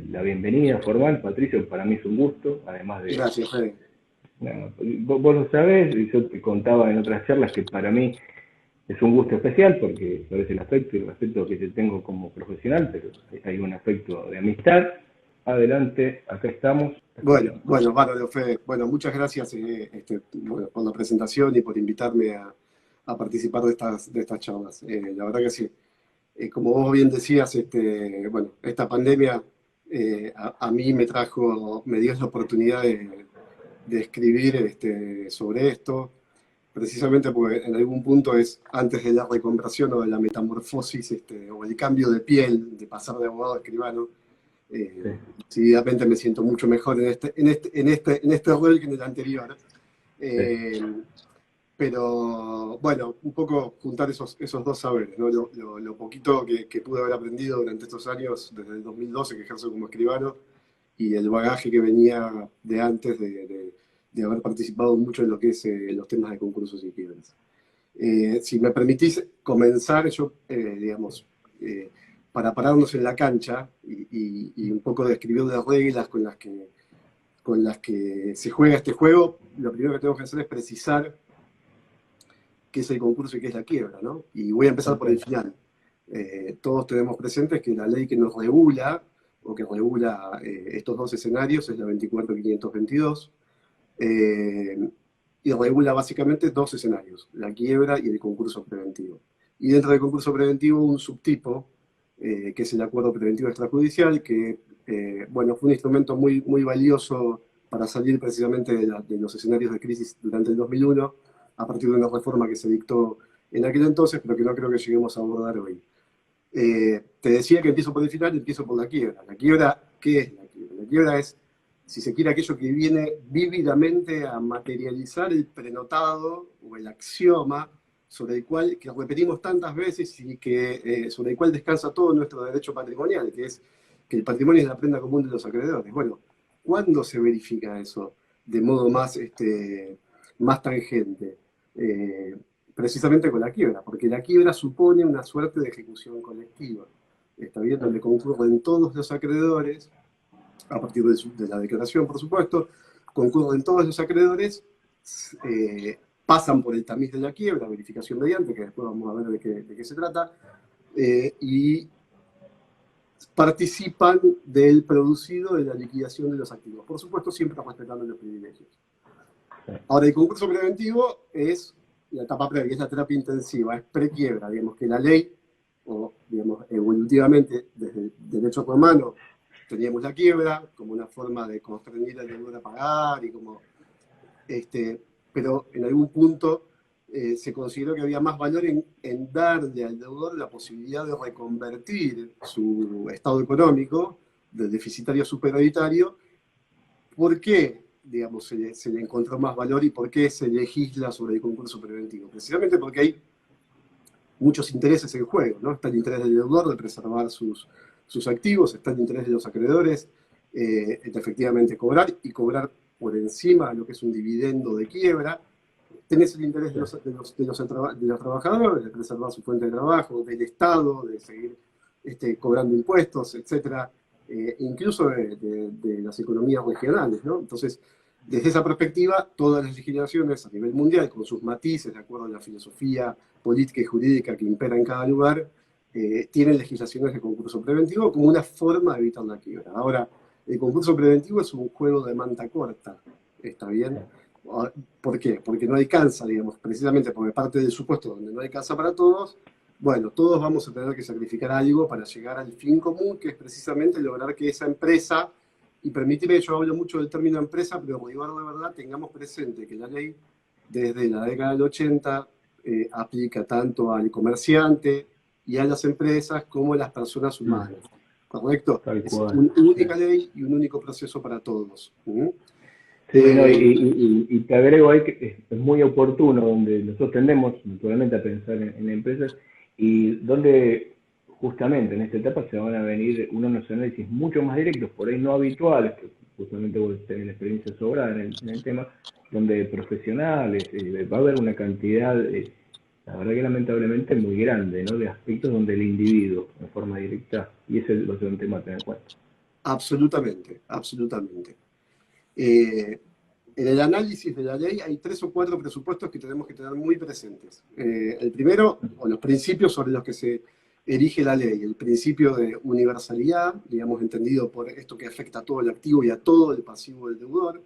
la bienvenida formal. Patricio, para mí es un gusto, además de... Gracias, Fede. No, vos lo sabés, y yo te contaba en otras charlas que para mí es un gusto especial porque sabes el afecto y el respeto que te tengo como profesional, pero hay un afecto de amistad. Adelante, acá estamos, te Bueno, escuchamos. bueno, bárbaro, Fede. Bueno, muchas gracias bueno, por la presentación y por invitarme a participar de estas charlas. La verdad que sí. Como vos bien decías, bueno, esta pandemia a mí me dio la oportunidad de escribir sobre esto, precisamente porque en algún punto es antes de la reconversión o de la metamorfosis, o el cambio de piel, de pasar de abogado a escribano. Sí. Decididamente me siento mucho mejor en este rol que en el anterior. Sí. Eh, pero bueno, un poco juntar esos dos saberes, ¿no? Lo poquito que pude haber aprendido durante estos años, desde el 2012 que ejerzo como escribano, y el bagaje que venía de antes de haber participado mucho en lo que es los temas de concursos y quiebras. Si me permitís comenzar, yo, digamos, para pararnos en la cancha y un poco describir las reglas con las que se juega este juego, lo primero que tengo que hacer es precisar qué es el concurso y qué es la quiebra, ¿no? Y voy a empezar por el Perfecto. final. Todos tenemos presentes que la ley que nos regula, o que regula estos dos escenarios, es la 24.522, y regula básicamente dos escenarios, la quiebra y el concurso preventivo. Y dentro del concurso preventivo, un subtipo, que es el acuerdo preventivo extrajudicial, que bueno, fue un instrumento muy valioso para salir precisamente de los escenarios de crisis durante el 2001, a partir de una reforma que se dictó en aquel entonces, pero que no creo que lleguemos a abordar hoy. Te decía que empiezo por el final y empiezo por la quiebra. ¿La quiebra qué es la quiebra? La quiebra es, si se quiere, aquello que viene vívidamente a materializar el prenotado o el axioma sobre el cual, que repetimos tantas veces y que, sobre el cual descansa todo nuestro derecho patrimonial, que es que el patrimonio es la prenda común de los acreedores. Bueno, ¿cuándo se verifica eso de modo más tangente? Eh, Precisamente con la quiebra, porque la quiebra supone una suerte de ejecución colectiva. Está bien, donde concurren todos los acreedores, a partir de la declaración, por supuesto, concurren todos los acreedores, pasan por el tamiz de la quiebra, verificación mediante, que después vamos a ver de qué se trata, y participan del producido de la liquidación de los activos. Por supuesto, siempre respetando los privilegios. Ahora, el concurso preventivo es la etapa previa, es la terapia intensiva, es prequiebra, digamos que la ley, o digamos, evolutivamente desde el derecho romano, teníamos la quiebra como una forma de constreñir al deudor a pagar, y como, pero en algún punto se consideró que había más valor en darle al deudor la posibilidad de reconvertir su estado económico del deficitario a superavitario. ¿Por qué, digamos, se le encontró más valor y por qué se legisla sobre el concurso preventivo? Precisamente porque hay muchos intereses en juego, ¿no? Está el interés del deudor de preservar sus activos, está el interés de los acreedores de efectivamente cobrar y cobrar por encima de lo que es un dividendo de quiebra. Tenés el interés Sí. de los trabajadores de preservar su fuente de trabajo, del Estado, de seguir cobrando impuestos, etcétera, incluso de las economías regionales, ¿no? Entonces, desde esa perspectiva, todas las legislaciones a nivel mundial, con sus matices, de acuerdo a la filosofía política y jurídica que impera en cada lugar, tienen legislaciones de concurso preventivo como una forma de evitar la quiebra. Ahora, el concurso preventivo es un juego de manta corta, ¿está bien? ¿Por qué? Porque no alcanza, digamos, precisamente porque parte del supuesto donde no alcanza para todos. Bueno, todos vamos a tener que sacrificar algo para llegar al fin común, que es precisamente lograr que esa empresa, y permíteme, yo hablo mucho del término empresa, pero digo de verdad, tengamos presente que la ley desde la década del 80 aplica tanto al comerciante y a las empresas como a las personas Mm, humanas, ¿correcto? tal Es cual. una Sí. única ley y un único proceso para todos. ¿Mm? Sí, no, Eh, y te agrego ahí que es muy oportuno, donde nosotros tendemos naturalmente a pensar en empresas y donde justamente en esta etapa se van a venir unos análisis mucho más directos, por ahí no habituales, que justamente vos tenés la experiencia sobrada en el tema, donde profesionales, va a haber una cantidad, la verdad que lamentablemente muy grande, ¿no? De aspectos donde el individuo, en forma directa, y ese va a ser un tema a tener en cuenta. Absolutamente, absolutamente. En el análisis de la ley hay 3 o 4 presupuestos que tenemos que tener muy presentes. El primero, o los principios sobre los que se erige la ley, el principio de universalidad, digamos, entendido por esto que afecta a todo el activo y a todo el pasivo del deudor,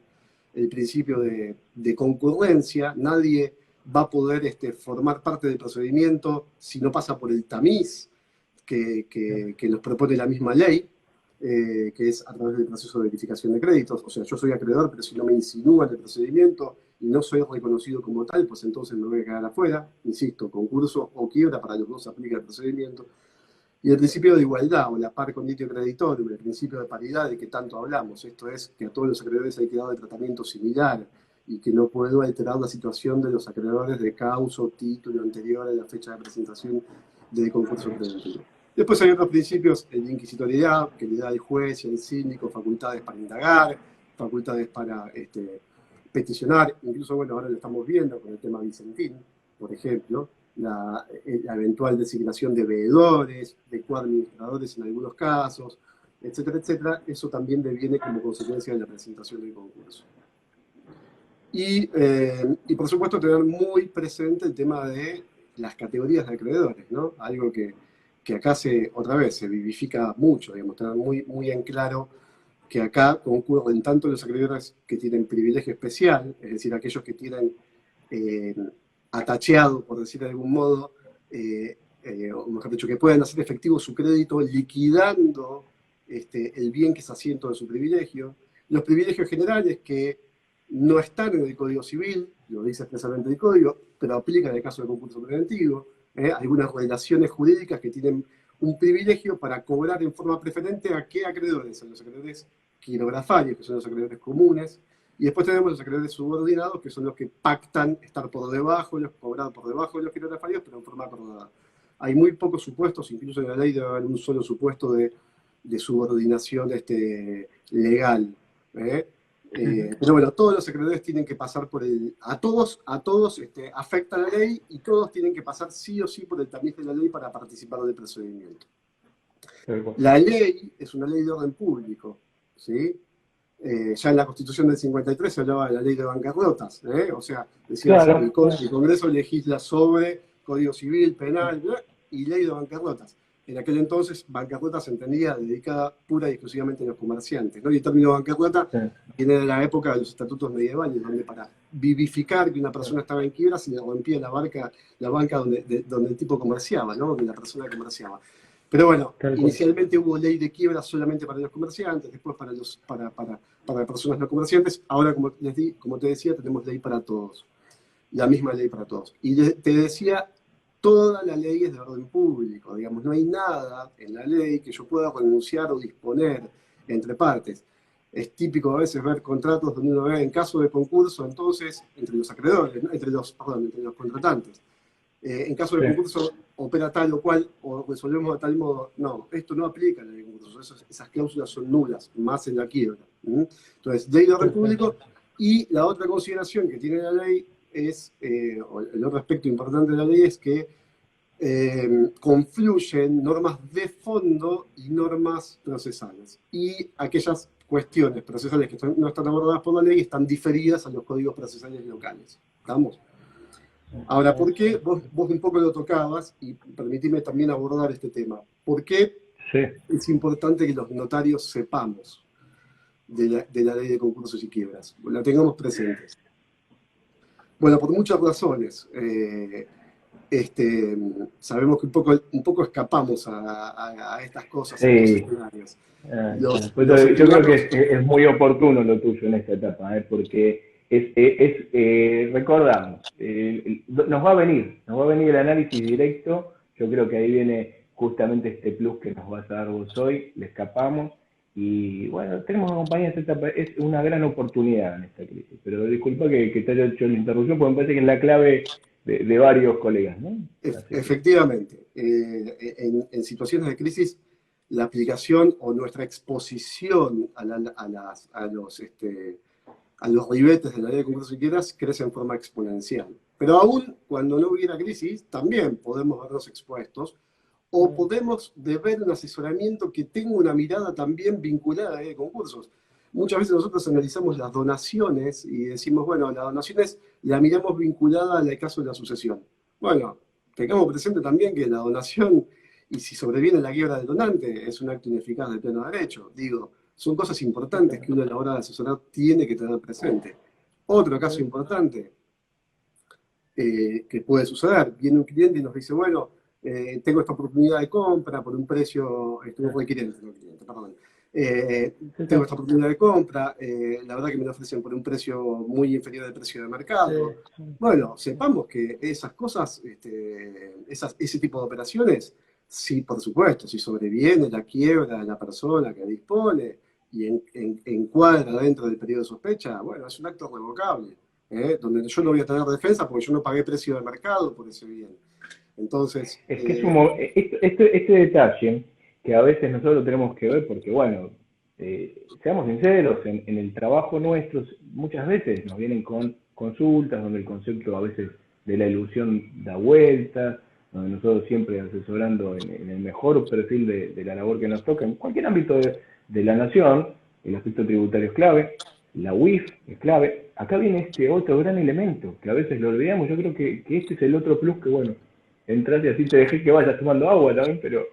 el principio de concurrencia, nadie va a poder formar parte del procedimiento si no pasa por el tamiz que nos propone la misma ley, que es a través del proceso de verificación de créditos. O sea, yo soy acreedor, pero si no me insinúan el procedimiento y no soy reconocido como tal, pues entonces me voy a quedar afuera. Insisto, concurso o quiebra, para los dos aplica el procedimiento. Y el principio de igualdad, o la par conditio creditorum, el principio de paridad de que tanto hablamos, esto es que a todos los acreedores hay que dar de tratamiento similar y que no puedo alterar la situación de los acreedores de causa o título anterior a la fecha de presentación del concurso preventivo. Después hay otros principios, el de inquisitoriedad, que le da al juez y al síndico facultades para indagar, facultades para peticionar, incluso, bueno, ahora lo estamos viendo con el tema Vicentín, por ejemplo, la eventual designación de veedores, de coadministradores en algunos casos, etcétera, etcétera. Eso también deviene como consecuencia de la presentación del concurso. Y por supuesto tener muy presente el tema de las categorías de acreedores, ¿no? Algo que acá otra vez se vivifica mucho, digamos, tener muy, muy en claro que acá concurren tanto los acreedores que tienen privilegio especial, es decir, aquellos que tienen atacheado, por decir de algún modo, o mejor dicho, que pueden hacer efectivo su crédito liquidando el bien que es asiento de su privilegio. Los privilegios generales que no están en el Código Civil, lo dice expresamente el Código, pero aplica en el caso del concurso preventivo. Algunas relaciones jurídicas que tienen un privilegio para cobrar en forma preferente a qué acreedores, a los acreedores quirografarios, que son los acreedores comunes, y después tenemos los acreedores subordinados, que son los que pactan estar por debajo, los cobrar por debajo de los quirografarios, pero en forma acordada. Hay muy pocos supuestos, incluso en la ley debe haber un solo supuesto de subordinación legal. Pero bueno, todos los acreedores tienen que pasar por a todos afecta la ley y todos tienen que pasar sí o sí por el tamiz de la ley para participar del procedimiento. La ley es una ley de orden público, ¿sí? Ya en la Constitución del 53 se hablaba de la ley de bancarrotas, o sea, decía claro. El Congreso legisla sobre Código Civil, Penal y ley de bancarrotas. En aquel entonces, bancarrota se entendía dedicada pura y exclusivamente a los comerciantes, ¿no? Y el término bancarrota viene de la época de los estatutos medievales, donde para vivificar que una persona estaba en quiebra se le rompía la banca donde el tipo comerciaba, ¿no? Donde la persona comerciaba. Pero bueno, inicialmente hubo ley de quiebra solamente para los comerciantes, después para personas no comerciantes. Ahora, como te decía, tenemos ley para todos. La misma ley para todos. Y te decía, toda la ley es de orden público, digamos, no hay nada en la ley que yo pueda renunciar o disponer entre partes. Es típico a veces ver contratos donde uno ve en caso de concurso, entonces, entre los acreedores, ¿no? entre los contratantes. En caso de concurso opera tal o cual, o resolvemos de tal modo. No, esto no aplica en la ley de concursos, esas cláusulas son nulas, más en la quiebra. Entonces, ley de orden público, y la otra consideración que tiene la ley es, o el otro aspecto importante de la ley es que confluyen normas de fondo y normas procesales. Y aquellas cuestiones procesales que no están abordadas por la ley están diferidas a los códigos procesales locales. ¿Estamos? Ahora, ¿por qué? Vos un poco lo tocabas, y permitime también abordar este tema. ¿Por qué es importante que los notarios sepamos de la ley de concursos y quiebras? La tengamos presentes. Bueno, por muchas razones. Sabemos que un poco escapamos a estas cosas en los escenarios. Yo creo que es muy oportuno lo tuyo en esta etapa, porque recordamos, nos va a venir el análisis directo. Yo creo que ahí viene justamente este plus que nos vas a dar vos hoy, le escapamos, y bueno, tenemos acompañado esta etapa, es una gran oportunidad en esta crisis, pero disculpa que te haya hecho la interrupción, porque me parece que es la clave de varios colegas, ¿no? Efectivamente, en situaciones de crisis, la aplicación o nuestra exposición a los ribetes de la ley de concursos y quiebras crece en forma exponencial. Pero aún cuando no hubiera crisis, también podemos vernos expuestos, o podemos ver un asesoramiento que tenga una mirada también vinculada a concursos. Muchas veces nosotros analizamos las donaciones y decimos, bueno, las donaciones la miramos vinculada al caso de la sucesión. Bueno, tengamos presente también que la donación, y si sobreviene la quiebra del donante, es un acto ineficaz del pleno derecho. Digo, son cosas importantes que uno a la hora de asesorar tiene que tener presente. Otro caso importante que puede suceder, viene un cliente y nos dice, bueno, tengo esta oportunidad de compra por un precio, estuvo cliente, perdón. Tengo esta oportunidad de compra, la verdad que me lo ofrecen por un precio muy inferior al precio de mercado. Bueno, sepamos que esas cosas, ese tipo de operaciones, sí, por supuesto, si sobreviene la quiebra de la persona que dispone y encuadra dentro del periodo de sospecha, bueno, es un acto revocable, donde yo no voy a tener defensa porque yo no pagué precio de mercado por ese bien. Entonces... Es que este detalle que a veces nosotros tenemos que ver, porque bueno, seamos sinceros, en el trabajo nuestro muchas veces nos vienen con consultas donde el concepto a veces de la ilusión da vueltas, donde nosotros siempre asesorando en el mejor perfil de la labor que nos toca, en cualquier ámbito de la nación, el aspecto tributario es clave, la UIF es clave. Acá viene este otro gran elemento, que a veces lo olvidamos. Yo creo que este es el otro plus que, bueno, entras y así te dejé que vayas tomando agua también, pero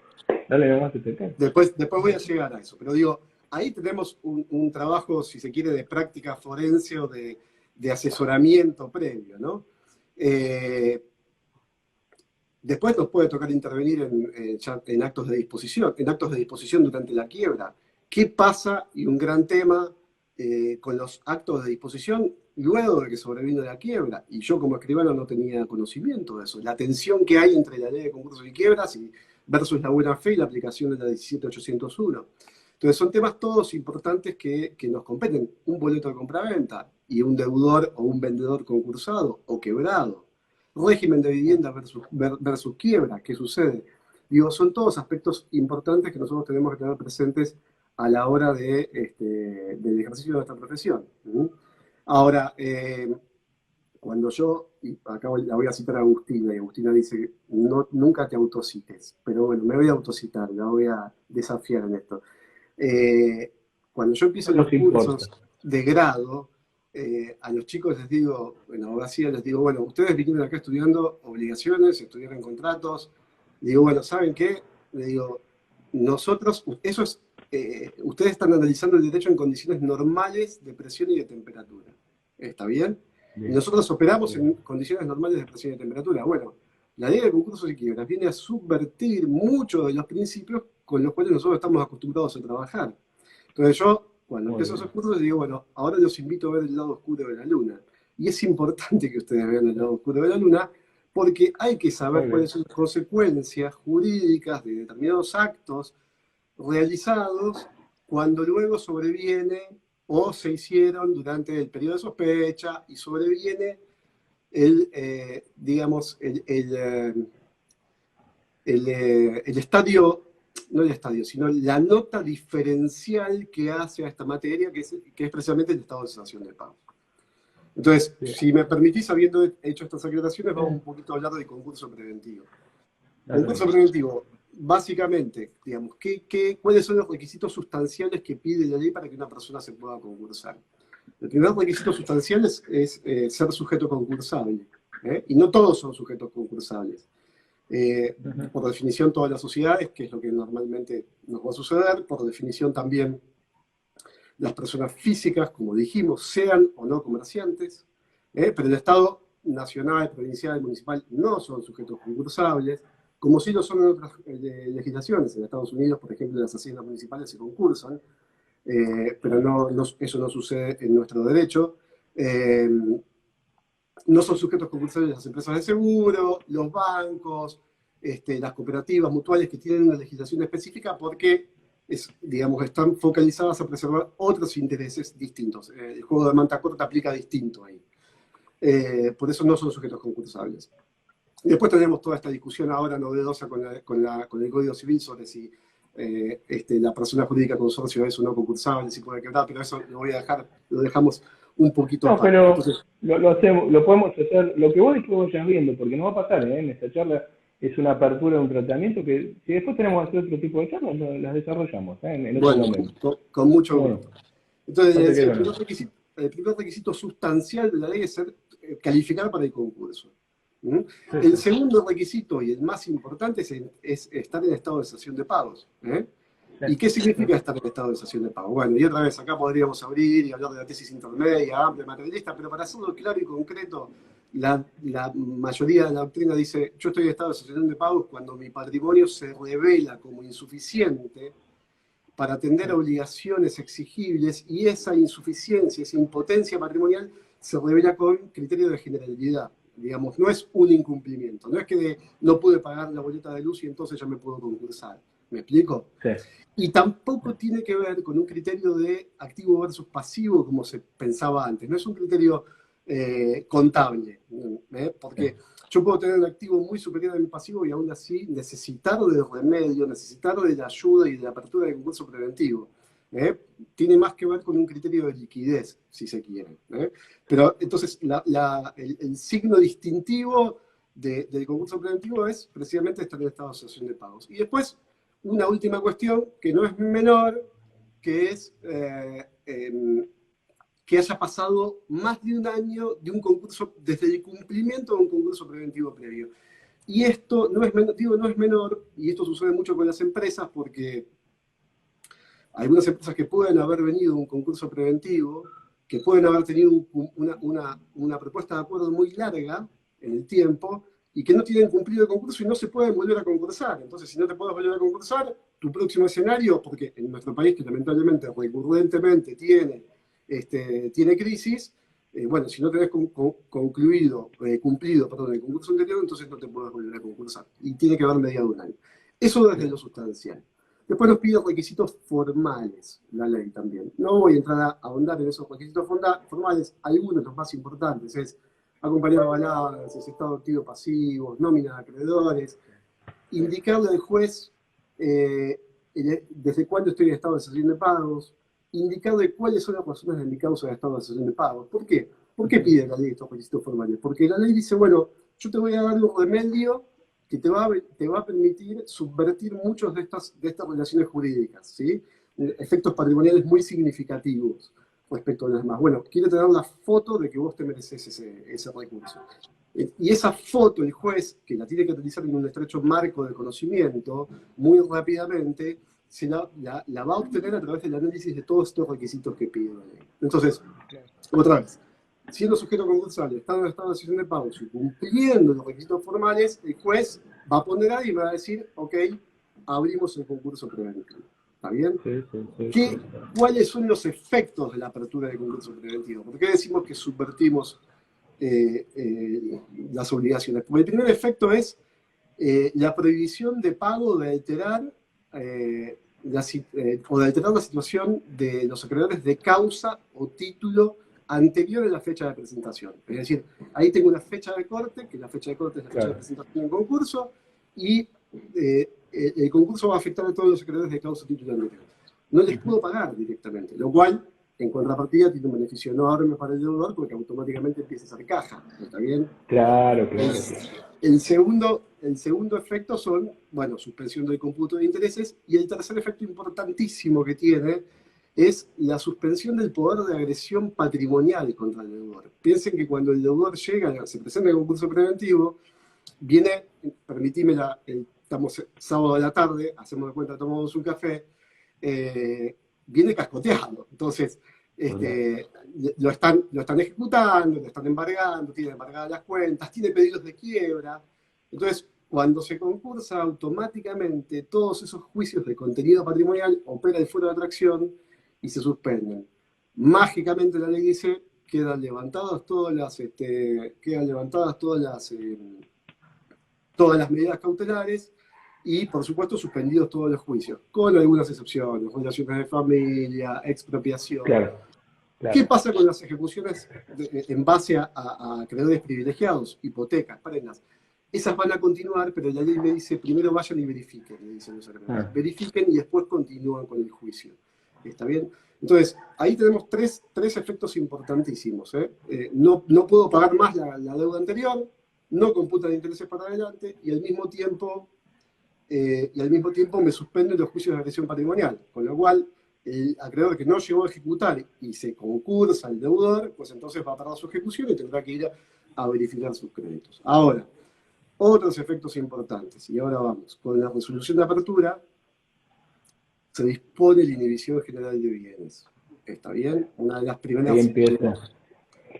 dale nomás este tema. Después voy a llegar a eso, pero digo, ahí tenemos un trabajo, si se quiere, de práctica forense o de asesoramiento previo, ¿no? Después nos puede tocar intervenir en actos de disposición durante la quiebra. ¿Qué pasa? Y un gran tema con los actos de disposición luego de que sobrevino la quiebra. Y yo como escribano no tenía conocimiento de eso. La tensión que hay entre la ley de concursos y quiebras versus la buena fe y la aplicación de la 17801. Entonces son temas todos importantes que nos competen. Un boleto de compraventa y un deudor o un vendedor concursado o quebrado. Régimen de vivienda versus quiebra, ¿qué sucede? Digo, son todos aspectos importantes que nosotros tenemos que tener presentes a la hora del ejercicio de nuestra profesión. Ahora, cuando yo, y acá la voy a citar a Agustina, y Agustina dice, no, nunca te autocites, pero bueno, me voy a autocitar, la voy a desafiar en esto. Cuando yo empiezo los cursos de grado, a los chicos les digo, en abogacía les digo, bueno, ustedes vinieron acá estudiando obligaciones, estudiaron contratos, digo, bueno, ¿saben qué? Le digo, nosotros, eso es, ustedes están analizando el derecho en condiciones normales de presión y de temperatura. ¿Está bien? Y nosotros operamos en condiciones normales de presión y de temperatura. Bueno, la ley de concursos y quiebras viene a subvertir muchos de los principios con los cuales nosotros estamos acostumbrados a trabajar. Entonces yo, cuando empiezo esos cursos, les digo, bueno, ahora los invito a ver el lado oscuro de la luna. Y es importante que ustedes vean el lado oscuro de la luna, porque hay que saber cuáles son las consecuencias jurídicas de determinados actos realizados cuando luego sobreviene o se hicieron durante el periodo de sospecha y sobreviene el estadio, no el estadio, sino la nota diferencial que hace a esta materia, que es precisamente el estado de cesación de pago. Entonces, si me permitís, habiendo hecho estas aclaraciones, vamos un poquito a hablar de concurso preventivo. Concurso preventivo, básicamente, digamos, ¿cuáles son los requisitos sustanciales que pide la ley para que una persona se pueda concursar? El primer requisito sustancial es ser sujeto concursable, y no todos son sujetos concursables. Por definición, todas las sociedades, que es lo que normalmente nos va a suceder, por definición también las personas físicas, como dijimos, sean o no comerciantes, pero el Estado nacional, provincial, municipal no son sujetos concursables, como sí lo son en otras legislaciones. En Estados Unidos, por ejemplo, las haciendas municipales se concursan, pero eso no sucede en nuestro derecho. No son sujetos concursables las empresas de seguro, los bancos, las cooperativas mutuales que tienen una legislación específica porque están focalizadas a preservar otros intereses distintos. El juego de manta corta aplica distinto ahí. Por eso no son sujetos concursables. Y después tenemos toda esta discusión ahora novedosa con el Código Civil sobre si la persona jurídica consorcio es o no concursable, si puede quebrar, pero eso lo dejamos un poquito aparte. Pero entonces, lo podemos hacer, lo que vos vayas viendo, porque no va a pasar en esta charla, es una apertura de un tratamiento que si después tenemos que hacer otro tipo de charlas, las desarrollamos en otro Bueno, momento. con mucho Bueno, gusto. Entonces, no te el quedo primer nada. requisito, el primer requisito sustancial de la ley es ser, calificar para el concurso. ¿Mm? Sí, El sí, segundo requisito y el más importante es estar en estado de cesación de pagos. ¿Eh? sí, ¿Y qué sí, significa estar en estado de cesación de pagos? Bueno, y otra vez, acá podríamos abrir y hablar de la tesis intermedia, amplia, materialista, pero para hacerlo claro y concreto, la mayoría de la doctrina dice, yo estoy en estado de cesación de pagos cuando mi patrimonio se revela como insuficiente para atender a obligaciones exigibles y esa insuficiencia, esa impotencia patrimonial se revela con criterio de generalidad. Digamos, no es un incumplimiento, no es que no pude pagar la boleta de luz y entonces ya me puedo concursar. ¿Me explico? sí, Y tampoco tiene que ver con un criterio de activo versus pasivo como se pensaba antes. No es un criterio contable, sí, porque yo puedo tener un activo muy superior a mi pasivo y aún así necesitar del remedio, necesitar de la ayuda y de la apertura de concurso preventivo. ¿eh? Tiene más que ver con un criterio de liquidez, si se quiere. Pero entonces el signo distintivo del concurso preventivo es precisamente estar en estado de asociación de pagos. Y después una última cuestión que no es menor, que es que haya pasado más de un año de un concurso, desde el cumplimiento de un concurso preventivo previo. Y esto no es menor, digo, no es menor, y esto sucede mucho con las empresas, porque algunas empresas que pueden haber venido a un concurso preventivo, que pueden haber tenido una propuesta de acuerdo muy larga en el tiempo, y que no tienen cumplido el concurso y no se pueden volver a concursar. Entonces, si no te puedes volver a concursar, tu próximo escenario, porque en nuestro país, que lamentablemente recurrentemente tiene crisis, bueno, si no tenés cumplido el concurso anterior, entonces no te puedes volver a concursar. Y tiene que haber mediado un año. Eso desde lo sustancial. Después nos pide requisitos formales, la ley también. No voy a entrar a ahondar en esos requisitos formales, algunos de los más importantes es acompañar balances, estado activo pasivo, nómina de acreedores, indicarle al juez desde cuándo estoy en estado de cesación de pagos, indicarle cuáles son las razones de mi causa de estado de cesación de pagos. ¿Por qué? ¿Por qué pide la ley estos requisitos formales? Porque la ley dice, bueno, yo te voy a dar un remedio que te va a permitir subvertir muchas de estas relaciones jurídicas, ¿sí? Efectos patrimoniales muy significativos respecto a las demás. Bueno, quiero tener la foto de que vos te mereces ese recurso. Y esa foto, el juez, que la tiene que utilizar en un estrecho marco de conocimiento, muy rápidamente, la va a obtener a través del análisis de todos estos requisitos que pide la ley. Entonces, otra vez, siendo sujeto concursal, estando en estado de decisión de pago y cumpliendo los requisitos formales, el juez va a ponderar y va a decir, ok, abrimos el concurso preventivo. ¿Está bien? sí, sí, sí. ¿Cuáles son los efectos de la apertura del concurso preventivo? ¿Por qué decimos que subvertimos las obligaciones? Porque el primer efecto es la prohibición de pago de alterar o de alterar la situación de los acreedores de causa o título anterior a la fecha de presentación. Es decir, ahí tengo una fecha de corte, que la fecha de corte es la fecha de Claro, presentación del concurso, y el concurso va a afectar a todos los acreedores de causa o título anterior. No les puedo pagar directamente, lo cual, en contrapartida, tiene un beneficio enorme para el deudor porque automáticamente empieza a hacer caja. ¿Está bien? claro, El, claro, claro. el segundo efecto son, bueno, suspensión del cómputo de intereses, y el tercer efecto importantísimo que tiene es la suspensión del poder de agresión patrimonial contra el deudor. Piensen que cuando el deudor llega, se presenta en el concurso preventivo, viene, permitime, estamos sábado de la tarde, hacemos de cuenta, tomamos un café, viene cascoteado. Entonces, lo están ejecutando, lo están embargando, tiene embargadas las cuentas, tiene pedidos de quiebra. Entonces, cuando se concursa, automáticamente todos esos juicios de contenido patrimonial opera el fuero de atracción y se suspenden. Mágicamente la ley dice, quedan levantadas todas las medidas cautelares y, por supuesto, suspendidos todos los juicios, con algunas excepciones, relaciones de familia, expropiación. Claro, ¿Qué claro. pasa con las ejecuciones en base a acreedores privilegiados, hipotecas, prendas? Esas van a continuar, pero la ley me dice, primero vayan y verifiquen, le dicen los acreedores. Ah, Verifiquen y después continúan con el juicio. ¿Está bien? Entonces, ahí tenemos tres efectos importantísimos. No puedo pagar más la deuda anterior, no computan intereses para adelante y al mismo tiempo me suspenden los juicios de agresión patrimonial, con lo cual el acreedor que no llegó a ejecutar y se concursa al deudor, pues entonces va a parar su ejecución y tendrá que ir a verificar sus créditos. Ahora, otros efectos importantes, y ahora vamos, con la resolución de apertura se dispone la inhibición general de bienes. ¿Está bien? Una de las primeras... Ahí empieza.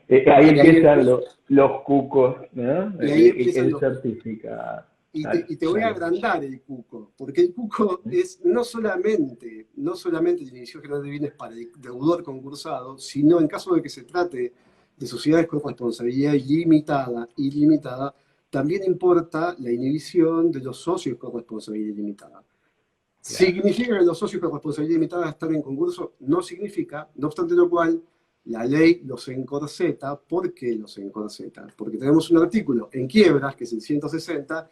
Ahí empiezan los cucos, ¿no? Y ahí empiezan el los certificado. Y te voy a agrandar el cuco, porque el cuco es no solamente la inhibición general de bienes para el deudor concursado, sino en caso de que se trate de sociedades con responsabilidad ilimitada, también importa la inhibición de los socios con responsabilidad ilimitada. ¿Significa que los socios con responsabilidad limitada están en concurso? No significa, no obstante lo cual, la ley los encorseta. ¿Por qué los encorseta? Porque tenemos un artículo en quiebras, que es el 160,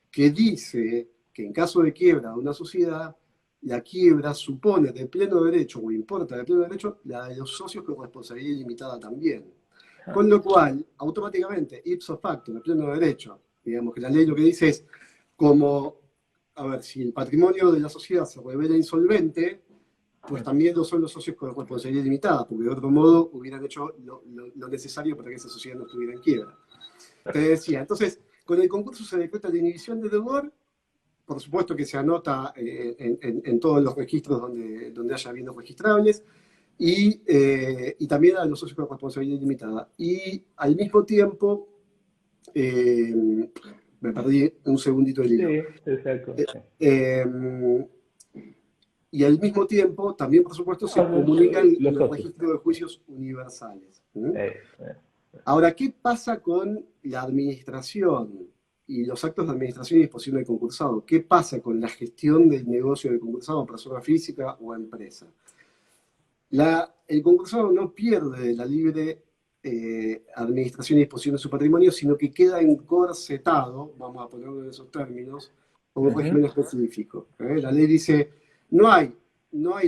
que dice que en caso de quiebra de una sociedad, la quiebra supone de pleno derecho, o importa de pleno derecho, la de los socios con responsabilidad ilimitada también. Con lo cual, automáticamente, ipso facto, de pleno derecho, digamos que la ley lo que dice es, como, a ver, si el patrimonio de la sociedad se revela insolvente, pues también lo son los socios con responsabilidad limitada, porque de otro modo hubieran hecho lo necesario para que esa sociedad no estuviera en quiebra. Te decía, entonces, con el concurso se decreta la inhibición de deudor, por supuesto que se anota en todos los registros donde haya bienes registrables, y también a los socios con responsabilidad limitada. Y al mismo tiempo, me perdí un segundito del hilo. Sí, exacto. Y al mismo tiempo, también por supuesto, se comunican los registros de juicios universales. Ahora, ¿qué pasa con la administración y los actos de administración y disposición del concursado? ¿Qué pasa con la gestión del negocio del concursado, persona física o empresa? El concursado no pierde la libre administración y disposición de su patrimonio, sino que queda encorsetado, vamos a ponerlo en esos términos, por un régimen específico. La ley dice, no hay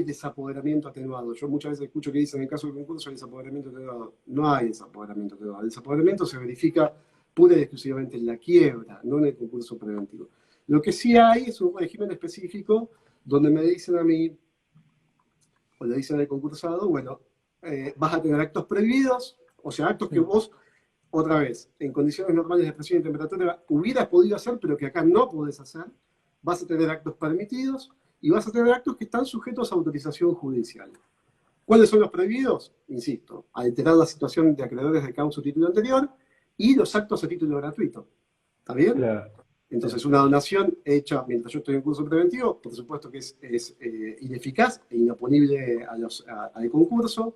desapoderamiento atenuado. Yo muchas veces escucho que dicen en el caso del concurso hay desapoderamiento atenuado. No hay desapoderamiento atenuado. El desapoderamiento se verifica pura y exclusivamente en la quiebra, no en el concurso preventivo. Lo que sí hay es un régimen específico donde me dicen a mí, o le dicen al concursado, bueno, vas a tener actos prohibidos, o sea, actos que vos, otra vez, en condiciones normales de presión y temperatura, hubieras podido hacer, pero que acá no podés hacer. Vas a tener actos permitidos y vas a tener actos que están sujetos a autorización judicial. ¿Cuáles son los prohibidos? Insisto, alterar la situación de acreedores de causa o título anterior y los actos a título gratuito. ¿Está bien? Claro. Entonces, una donación hecha mientras yo estoy en curso preventivo, por supuesto que es ineficaz e inoponible al concurso.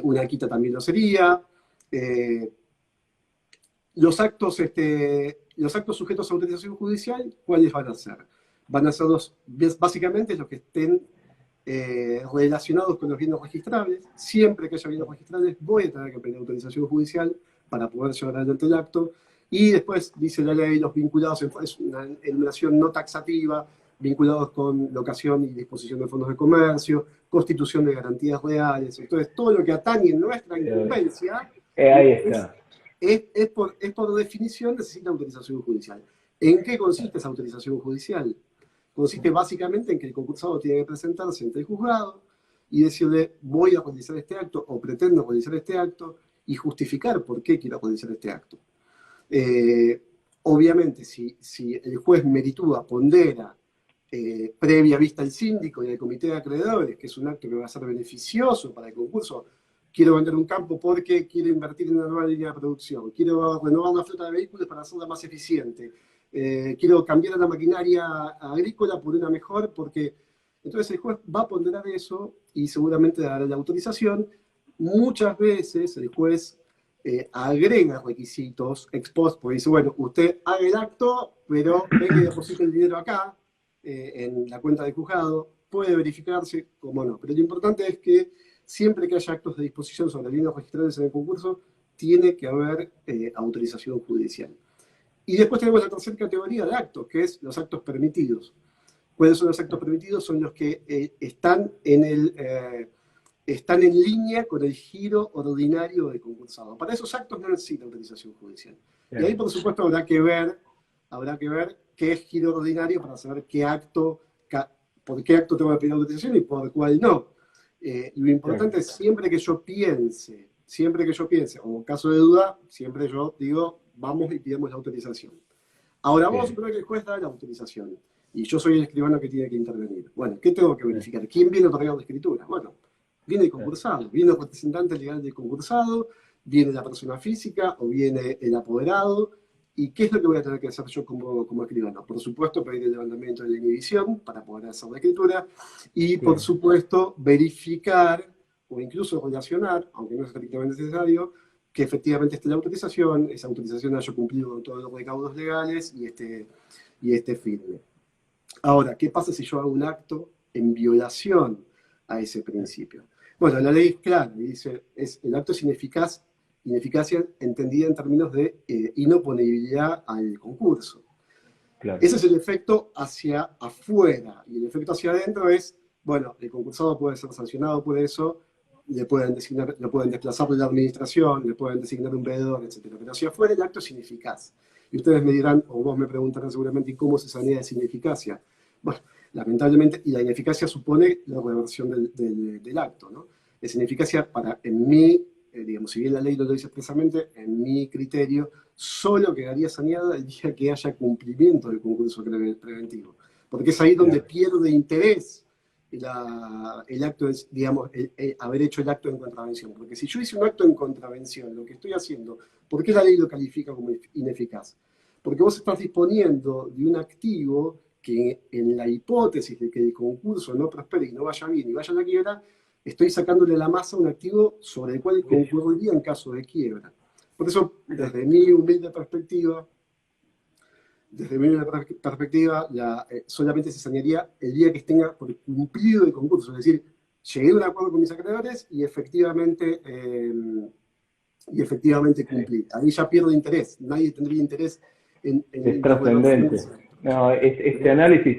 Una quita también lo sería. Los actos sujetos a autorización judicial, ¿cuáles van a ser? Van a ser básicamente los que estén relacionados con los bienes registrables. Siempre que haya bienes registrables, voy a tener que pedir autorización judicial para poder llevar adelante el acto. Y después, dice la ley, los vinculados, es una enumeración no taxativa, vinculados con locación y disposición de fondos de comercio, constitución de garantías reales. Entonces, todo lo que atañe en nuestra incumbencia es por definición necesita autorización judicial. ¿En qué consiste esa autorización judicial? Consiste básicamente en que el concursado tiene que presentarse ante el juzgado y decirle, voy a realizar este acto o pretendo realizar este acto y justificar por qué quiero realizar este acto. Obviamente, si el juez meritúa, pondera, previa vista al síndico y al comité de acreedores, que es un acto que va a ser beneficioso para el concurso, quiero vender un campo porque quiero invertir en una nueva línea de producción, quiero renovar la flota de vehículos para hacerla más eficiente, quiero cambiar la maquinaria agrícola por una mejor, porque entonces el juez va a ponderar eso y seguramente dará la autorización. Muchas veces el juez agrega requisitos ex post, porque dice, bueno, usted haga el acto, pero venga y deposite el dinero acá, en la cuenta del juzgado, puede verificarse, como no. Pero lo importante es que siempre que haya actos de disposición sobre bienes registrados en el concurso, tiene que haber autorización judicial. Y después tenemos la tercera categoría de actos, que es los actos permitidos. ¿Cuáles son los actos permitidos? Son los que están en están en línea con el giro ordinario del concursado. Para esos actos no necesita autorización judicial. Y ahí, por supuesto, habrá que ver qué es giro ordinario para saber por qué acto tengo que pedir autorización y por cuál no. Lo importante es siempre que yo piense, o en caso de duda, siempre yo digo, vamos y pidamos la autorización. Ahora vamos a suponer que el juez da la autorización y yo soy el escribano que tiene que intervenir. Bueno, ¿qué tengo que verificar? ¿Quién viene otorgado de escritura? Bueno, viene el concursado, viene el representante legal del concursado, viene la persona física o viene el apoderado. ¿Y qué es lo que voy a tener que hacer yo como escribano? Por supuesto, pedir el levantamiento de la inhibición para poder hacer la escritura y, por supuesto, verificar o incluso relacionar, aunque no es estrictamente necesario, que efectivamente esté la autorización, esa autorización haya cumplido con todos los recaudos legales y esté firme. Ahora, ¿qué pasa si yo hago un acto en violación a ese principio? Bueno, la ley es clara, dice, el acto es ineficacia entendida en términos de inoponibilidad al concurso. Claro. Ese es el efecto hacia afuera, y el efecto hacia adentro es, bueno, el concursado puede ser sancionado por eso, lo pueden desplazar de la administración, le pueden designar un veedor, etc. Pero hacia afuera el acto es ineficaz. Y ustedes me dirán, o vos me preguntarán seguramente, ¿y cómo se sanea esa ineficacia? Bueno, lamentablemente, y la ineficacia supone la reversión del acto, ¿no? Esa ineficacia, en mi, digamos, si bien la ley no lo dice expresamente, en mi criterio, solo quedaría saneada el día que haya cumplimiento del concurso preventivo. Porque es ahí donde pierde interés el acto, digamos, haber hecho el acto en contravención. Porque si yo hice un acto en contravención, lo que estoy haciendo, ¿por qué la ley lo califica como ineficaz? Porque vos estás disponiendo de un activo que en la hipótesis de que el concurso no prospere y no vaya bien y vaya a la quiebra, estoy sacándole la masa a un activo sobre el cual concurriría en caso de quiebra. Por eso, desde mi humilde perspectiva, solamente se sanearía el día que tenga por cumplido el concurso. Es decir, llegué a un acuerdo con mis acreedores y efectivamente cumplí. Ahí ya pierdo interés. Nadie tendría interés en es trascendente. No, este análisis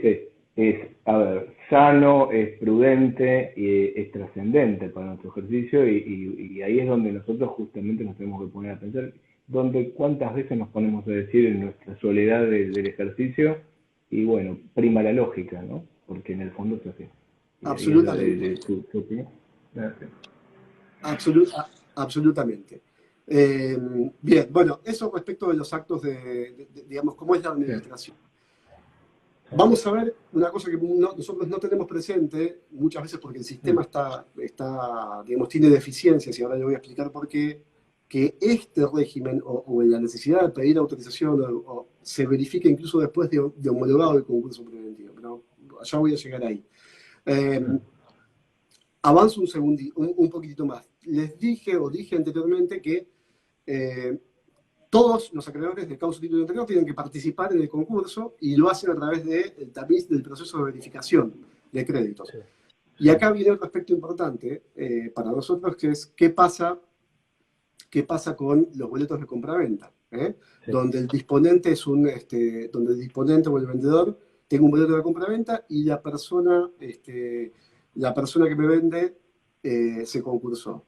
a ver, sano, es prudente y es trascendente para nuestro ejercicio y ahí es donde nosotros justamente nos tenemos que poner a pensar, donde cuántas veces nos ponemos a decir en nuestra soledad del ejercicio y bueno, prima la lógica, ¿no? Porque en el fondo es así. Absolutamente. ¿Tu opinión? Gracias. Absolutamente. Bien, bueno, eso respecto de los actos digamos, cómo es la administración. Sí. Vamos a ver una cosa que nosotros no tenemos presente, muchas veces porque el sistema digamos, tiene deficiencias, y ahora le voy a explicar por qué, que este régimen o la necesidad de pedir autorización o se verifica incluso después de homologado el concurso preventivo. Pero ya voy a llegar ahí. Avanzo un poquitito más. Dije anteriormente que todos los acreedores de causa título anterior tienen que participar en el concurso y lo hacen a través del tamiz del proceso de verificación de créditos. Sí. Y acá viene otro aspecto importante para nosotros, que es qué pasa con los boletos de compraventa, sí. Donde el disponente donde el disponente o el vendedor tiene un boleto de compraventa y la persona que me vende se concursó.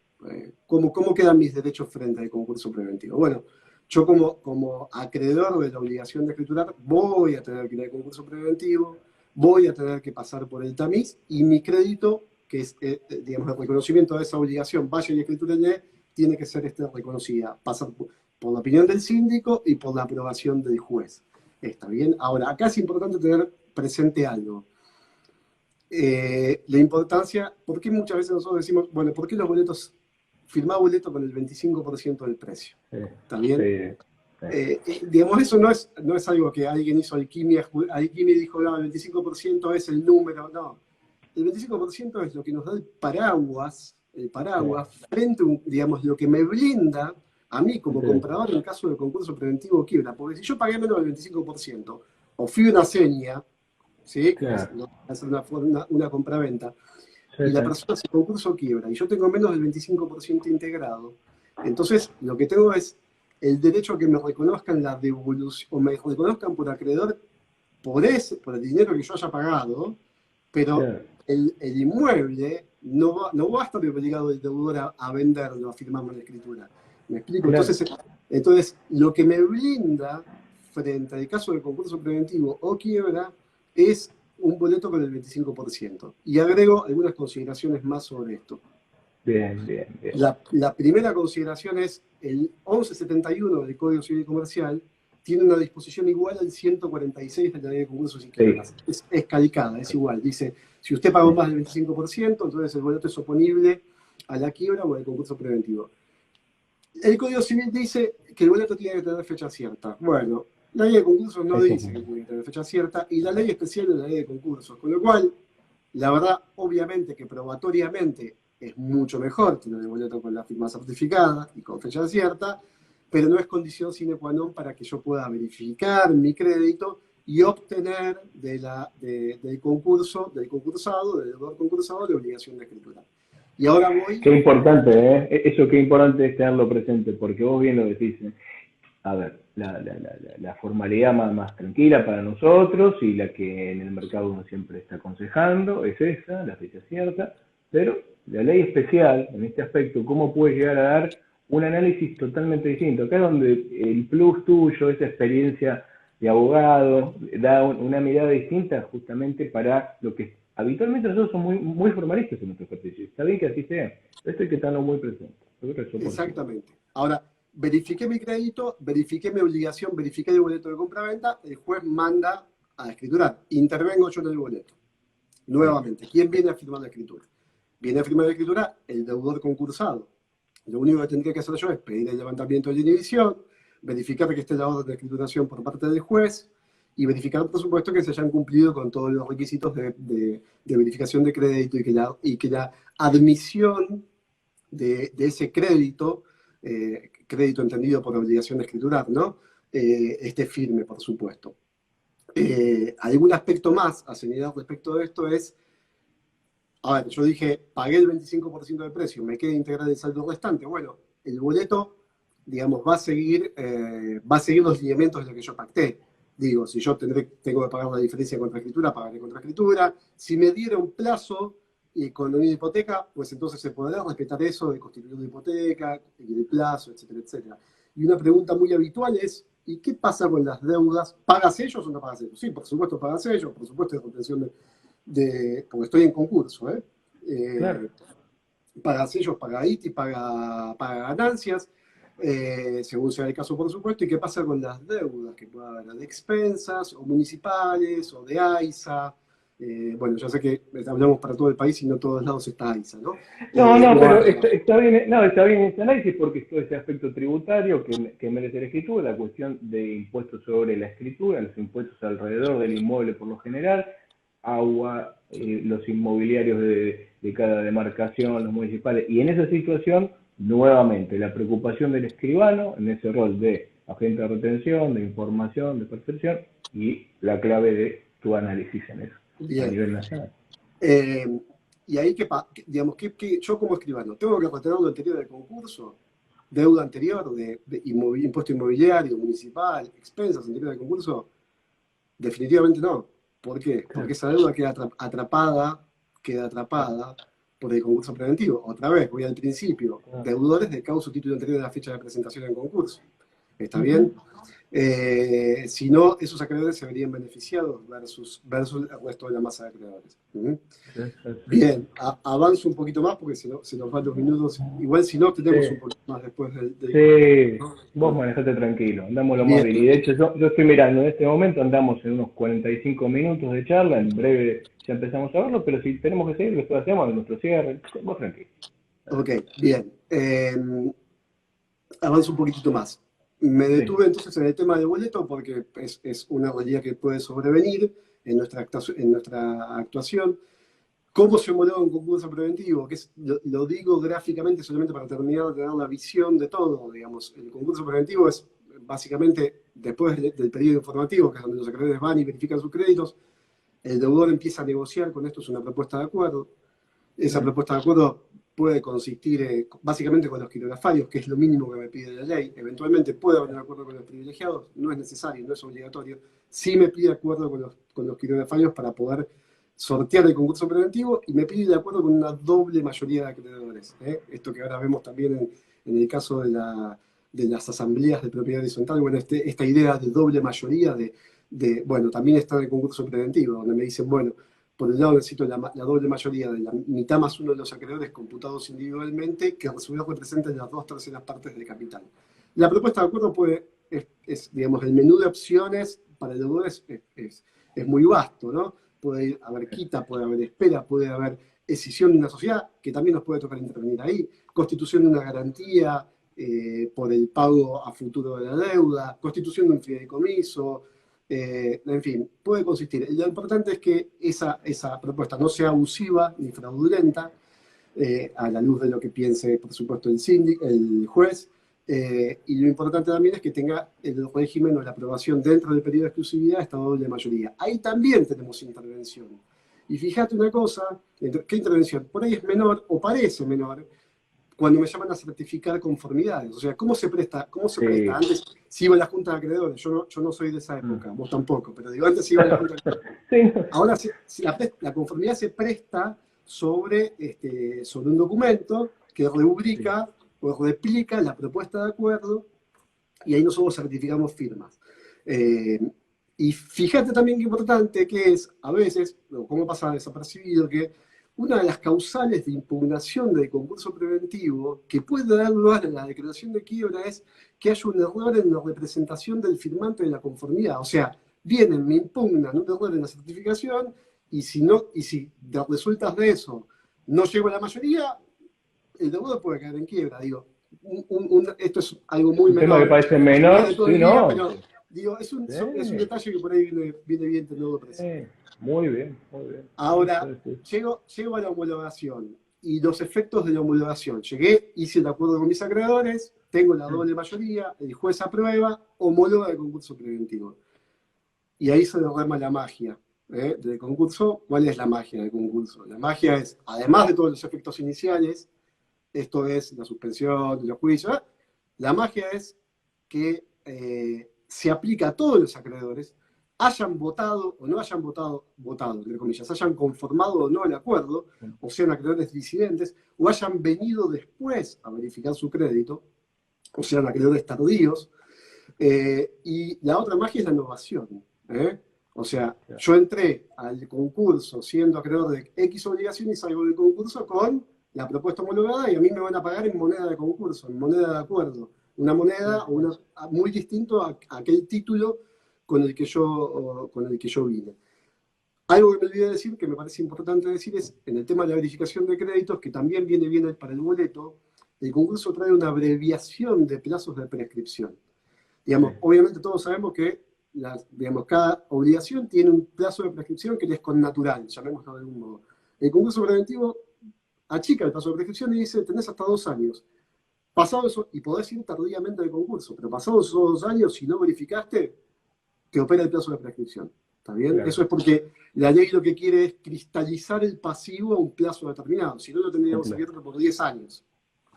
¿Cómo quedan mis derechos frente al concurso preventivo? Bueno, yo como acreedor de la obligación de escriturar voy a tener que ir al concurso preventivo, voy a tener que pasar por el tamiz y mi crédito, que es digamos, el reconocimiento de esa obligación, vaya y escriturarle, tiene que ser reconocida, pasar por la opinión del síndico y por la aprobación del juez. ¿Está bien? Ahora, acá es importante tener presente algo. La importancia, ¿por qué muchas veces nosotros decimos, bueno, ¿por qué los boletos, firmá boleto con el 25% del precio? ¿Está bien? Sí. Digamos, eso no es algo que alguien hizo alquimia y dijo, no, el 25% es el número, no. El 25% es lo que nos da el paraguas frente, digamos, lo que me blinda a mí como comprador en caso de concurso preventivo o quiebra. Porque si yo pagué menos del 25%, o fui una seña, ¿sí? Claro. Hacer una compraventa, sí, y la persona hace concurso quiebra, y yo tengo menos del 25% integrado, entonces lo que tengo es el derecho a que me reconozcan la devolución, o me reconozcan por acreedor por el dinero que yo haya pagado, pero el inmueble no va a estar obligado el deudor a venderlo, a firmarlo en escritura. ¿Me explico? Claro. Entonces, lo que me blinda frente al caso de concurso preventivo o quiebra es un boleto con el 25%. Y agrego algunas consideraciones más sobre esto. Bien, bien, bien. La primera consideración es el 1171 del Código Civil y Comercial tiene una disposición igual al 146 de la Ley de Concursos y Quiebras. Sí. Es calcada, es igual. Dice, si usted pagó más del 25%, entonces el boleto es oponible a la quiebra o al concurso preventivo. El Código Civil dice que el boleto tiene que tener fecha cierta. Bueno, la Ley de Concursos no dice que tiene que tener fecha cierta y la ley especial es la Ley de Concursos. Con lo cual, la verdad, obviamente que probatoriamente es mucho mejor tener el boleto con la firma certificada y con fecha cierta, pero no es condición sine qua non para que yo pueda verificar mi crédito y obtener del concursado, del deudor concursado, la obligación de escritura. Y ahora voy... Qué importante, ¿eh? Eso qué importante es tenerlo presente, porque vos bien lo decís. A ver, la formalidad más tranquila para nosotros y la que en el mercado uno siempre está aconsejando es esa, la fecha cierta, pero la ley especial, en este aspecto, ¿cómo puede llegar a dar un análisis totalmente distinto? Acá es donde el plus tuyo, esa experiencia de abogado, da una mirada distinta justamente para lo que habitualmente nosotros somos muy formalistas en nuestro ejercicio. Está bien que así sea, pero esto hay que tenerlo muy presente. Exactamente. Ahora, verifiqué mi crédito, verifiqué mi obligación, verifiqué el boleto de compra-venta, el juez manda a escriturar. Intervengo yo en el boleto. Nuevamente, ¿quién viene a firmar la escritura? Viene a firmar la escritura el deudor concursado. Lo único que tendría que hacer yo es pedir el levantamiento de la inhibición, verificar que esté la orden de escrituración por parte del juez y verificar, por supuesto, que se hayan cumplido con todos los requisitos de verificación de crédito y que la admisión de ese crédito, crédito entendido por obligación de escriturar, ¿no? Esté firme, por supuesto. Algún aspecto más a señalar respecto de esto es, a ver, yo dije, pagué el 25% del precio, me queda integrar el saldo restante. Bueno, el boleto, digamos, va a seguir los lineamientos de lo que yo pacté. Digo, si yo tengo que pagar la diferencia contra escritura, pagaré contra escritura. Si me diera un plazo y con una hipoteca, pues entonces se podrá respetar eso de constituir una hipoteca, el plazo, etcétera, etcétera. Y una pregunta muy habitual es, ¿y qué pasa con las deudas? ¿Pagas ellos o no pagas ellos? Sí, por supuesto pagas ellos, por supuesto hay retención porque estoy en concurso, ¿eh? Claro. Paga sellos, paga ITI, paga ganancias, según sea el caso, por supuesto. ¿Y qué pasa con las deudas que pueda haber de expensas, o municipales, o de AISA? Bueno, ya sé que hablamos para todo el país y no todos lados está AISA, ¿no? No, pero está bien este análisis porque es todo ese aspecto tributario que merece la escritura, la cuestión de impuestos sobre la escritura, los impuestos alrededor del inmueble por lo general, agua, los inmobiliarios de cada demarcación, los municipales. Y en esa situación, nuevamente, la preocupación del escribano en ese rol de agente de retención, de información, de percepción y la clave de tu análisis en eso. Bien. A nivel nacional. Y ahí, digamos, que yo como escribano, ¿tengo que retener lo anterior del concurso? ¿Deuda anterior de impuesto inmobiliario, municipal, expensas anterior del concurso? Definitivamente no. ¿Por qué? Porque esa deuda queda atrapada por el concurso preventivo. Otra vez, voy al principio. Deudores de causa o título anterior de la fecha de presentación del concurso. ¿Está bien? Si no, esos acreedores se verían beneficiados versus el resto de la masa de acreedores. Bien, avanzo un poquito más porque se nos van los minutos. Igual si no, tenemos un poquito más después Sí, vos manejate tranquilo, andamos lo móvil. Y de hecho yo estoy mirando, en este momento andamos en unos 45 minutos de charla, en breve ya empezamos a verlo, pero si tenemos que seguir, lo hacemos en nuestro cierre, vos tranquilo. Ok, bien. Avanzo un poquitito más. Me detuve entonces en el tema del boleto porque es una realidad que puede sobrevenir en nuestra actuación. ¿Cómo se homologa un concurso preventivo? Lo digo gráficamente solamente para terminar de dar la visión de todo. Digamos, el concurso preventivo es básicamente después del periodo informativo, que es donde los acreedores van y verifican sus créditos, el deudor empieza a negociar, con esto es una propuesta de acuerdo. Esa propuesta de acuerdo puede consistir básicamente con los quirografarios, que es lo mínimo que me pide la ley. Eventualmente puede haber un acuerdo con los privilegiados, no es necesario, no es obligatorio. Sí me pide acuerdo con los quirografarios para poder sortear el concurso preventivo y me pide de acuerdo con una doble mayoría de acreedores. Esto que ahora vemos también en el caso de las asambleas de propiedad horizontal, bueno, esta idea de doble mayoría, bueno, también está en el concurso preventivo, donde me dicen, bueno, por un lado necesito la doble mayoría de la mitad más uno de los acreedores computados individualmente, que a su vez representen las 2/3 partes del capital. La propuesta de acuerdo digamos, el menú de opciones para el deudor es muy vasto, ¿no? Puede haber quita, puede haber espera, puede haber escisión de una sociedad, que también nos puede tocar intervenir ahí, constitución de una garantía por el pago a futuro de la deuda, constitución de un fideicomiso, en fin, puede consistir. Lo importante es que esa propuesta no sea abusiva ni fraudulenta, a la luz de lo que piense, por supuesto, el juez, y lo importante también es que tenga el régimen o la aprobación dentro del periodo de exclusividad esta doble mayoría. Ahí también tenemos intervención. Y fíjate una cosa, ¿qué intervención? Por ahí es menor o parece menor cuando me llaman a certificar conformidades. O sea, ¿cómo se presta? Sí. Antes se iba a la Junta de Acreedores, yo no soy de esa época, vos tampoco, pero digo, antes se iba a la Junta de Acreedores. Sí. Ahora la conformidad se presta sobre un documento que rubrica o replica la propuesta de acuerdo y ahí nosotros certificamos firmas. Y fíjate también qué importante que es, a veces, como pasa desapercibido, que una de las causales de impugnación del concurso preventivo que puede dar lugar a la declaración de quiebra es que haya un error en la representación del firmante de la conformidad. O sea, vienen, me impugnan un error en la certificación y si de resultas de eso no llego a la mayoría, el deudor puede caer en quiebra. Digo, esto es algo muy menor. Un tema que parece menor, sí, no. Pero, digo, es un detalle que por ahí viene bien tenerlo presente. Muy bien, muy bien. Ahora, llego a la homologación y los efectos de la homologación. Hice el acuerdo con mis acreedores, tengo la doble mayoría, el juez aprueba, homologa el concurso preventivo. Y ahí se derrama la magia del concurso. ¿Cuál es la magia del concurso? La magia es, además de todos los efectos iniciales, esto es la suspensión de los juicios, la magia es que se aplica a todos los acreedores, hayan votado o no hayan votado, entre comillas, hayan conformado o no el acuerdo, o sean acreedores disidentes, o hayan venido después a verificar su crédito, o sean acreedores tardíos. Y la otra magia es la innovación. O sea, yo entré al concurso siendo acreedor de X obligación y salgo del concurso con la propuesta homologada y a mí me van a pagar en moneda de concurso, en moneda de acuerdo. Una moneda muy distinto a aquel título con el que yo vine. Algo que me olvidé decir, que me parece importante decir, es en el tema de la verificación de créditos, que también viene bien para el boleto, el concurso trae una abreviación de plazos de prescripción. Digamos, obviamente todos sabemos que cada obligación tiene un plazo de prescripción que es connatural, llamémoslo de algún modo. El concurso preventivo achica el plazo de prescripción y dice, tenés hasta 2 años. Pasado eso, y podés ir tardíamente al concurso, pero pasados esos 2 años, si no verificaste, te opera el plazo de prescripción. ¿Está bien? Claro. Eso es porque la ley lo que quiere es cristalizar el pasivo a un plazo determinado. Si no, lo tendríamos abierto por 10 años.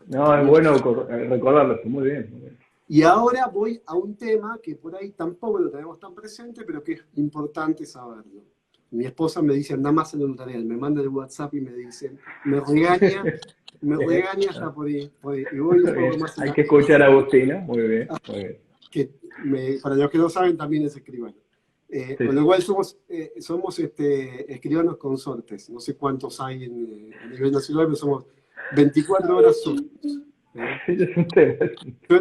No, es bueno recordarlo, muy bien, muy bien. Y ahora voy a un tema que por ahí tampoco lo tenemos tan presente, pero que es importante saberlo. Mi esposa me dice, anda más en el notarial, me manda el WhatsApp y me dice, me regaña hasta por ahí. Y voy un poco más. Hay que escuchar a Agustín, ¿no? Muy bien, muy bien. Para los que no saben, también es escribano. Con lo cual somos escribanos consortes. No sé cuántos hay a nivel nacional, pero somos 24 horas solos. Yo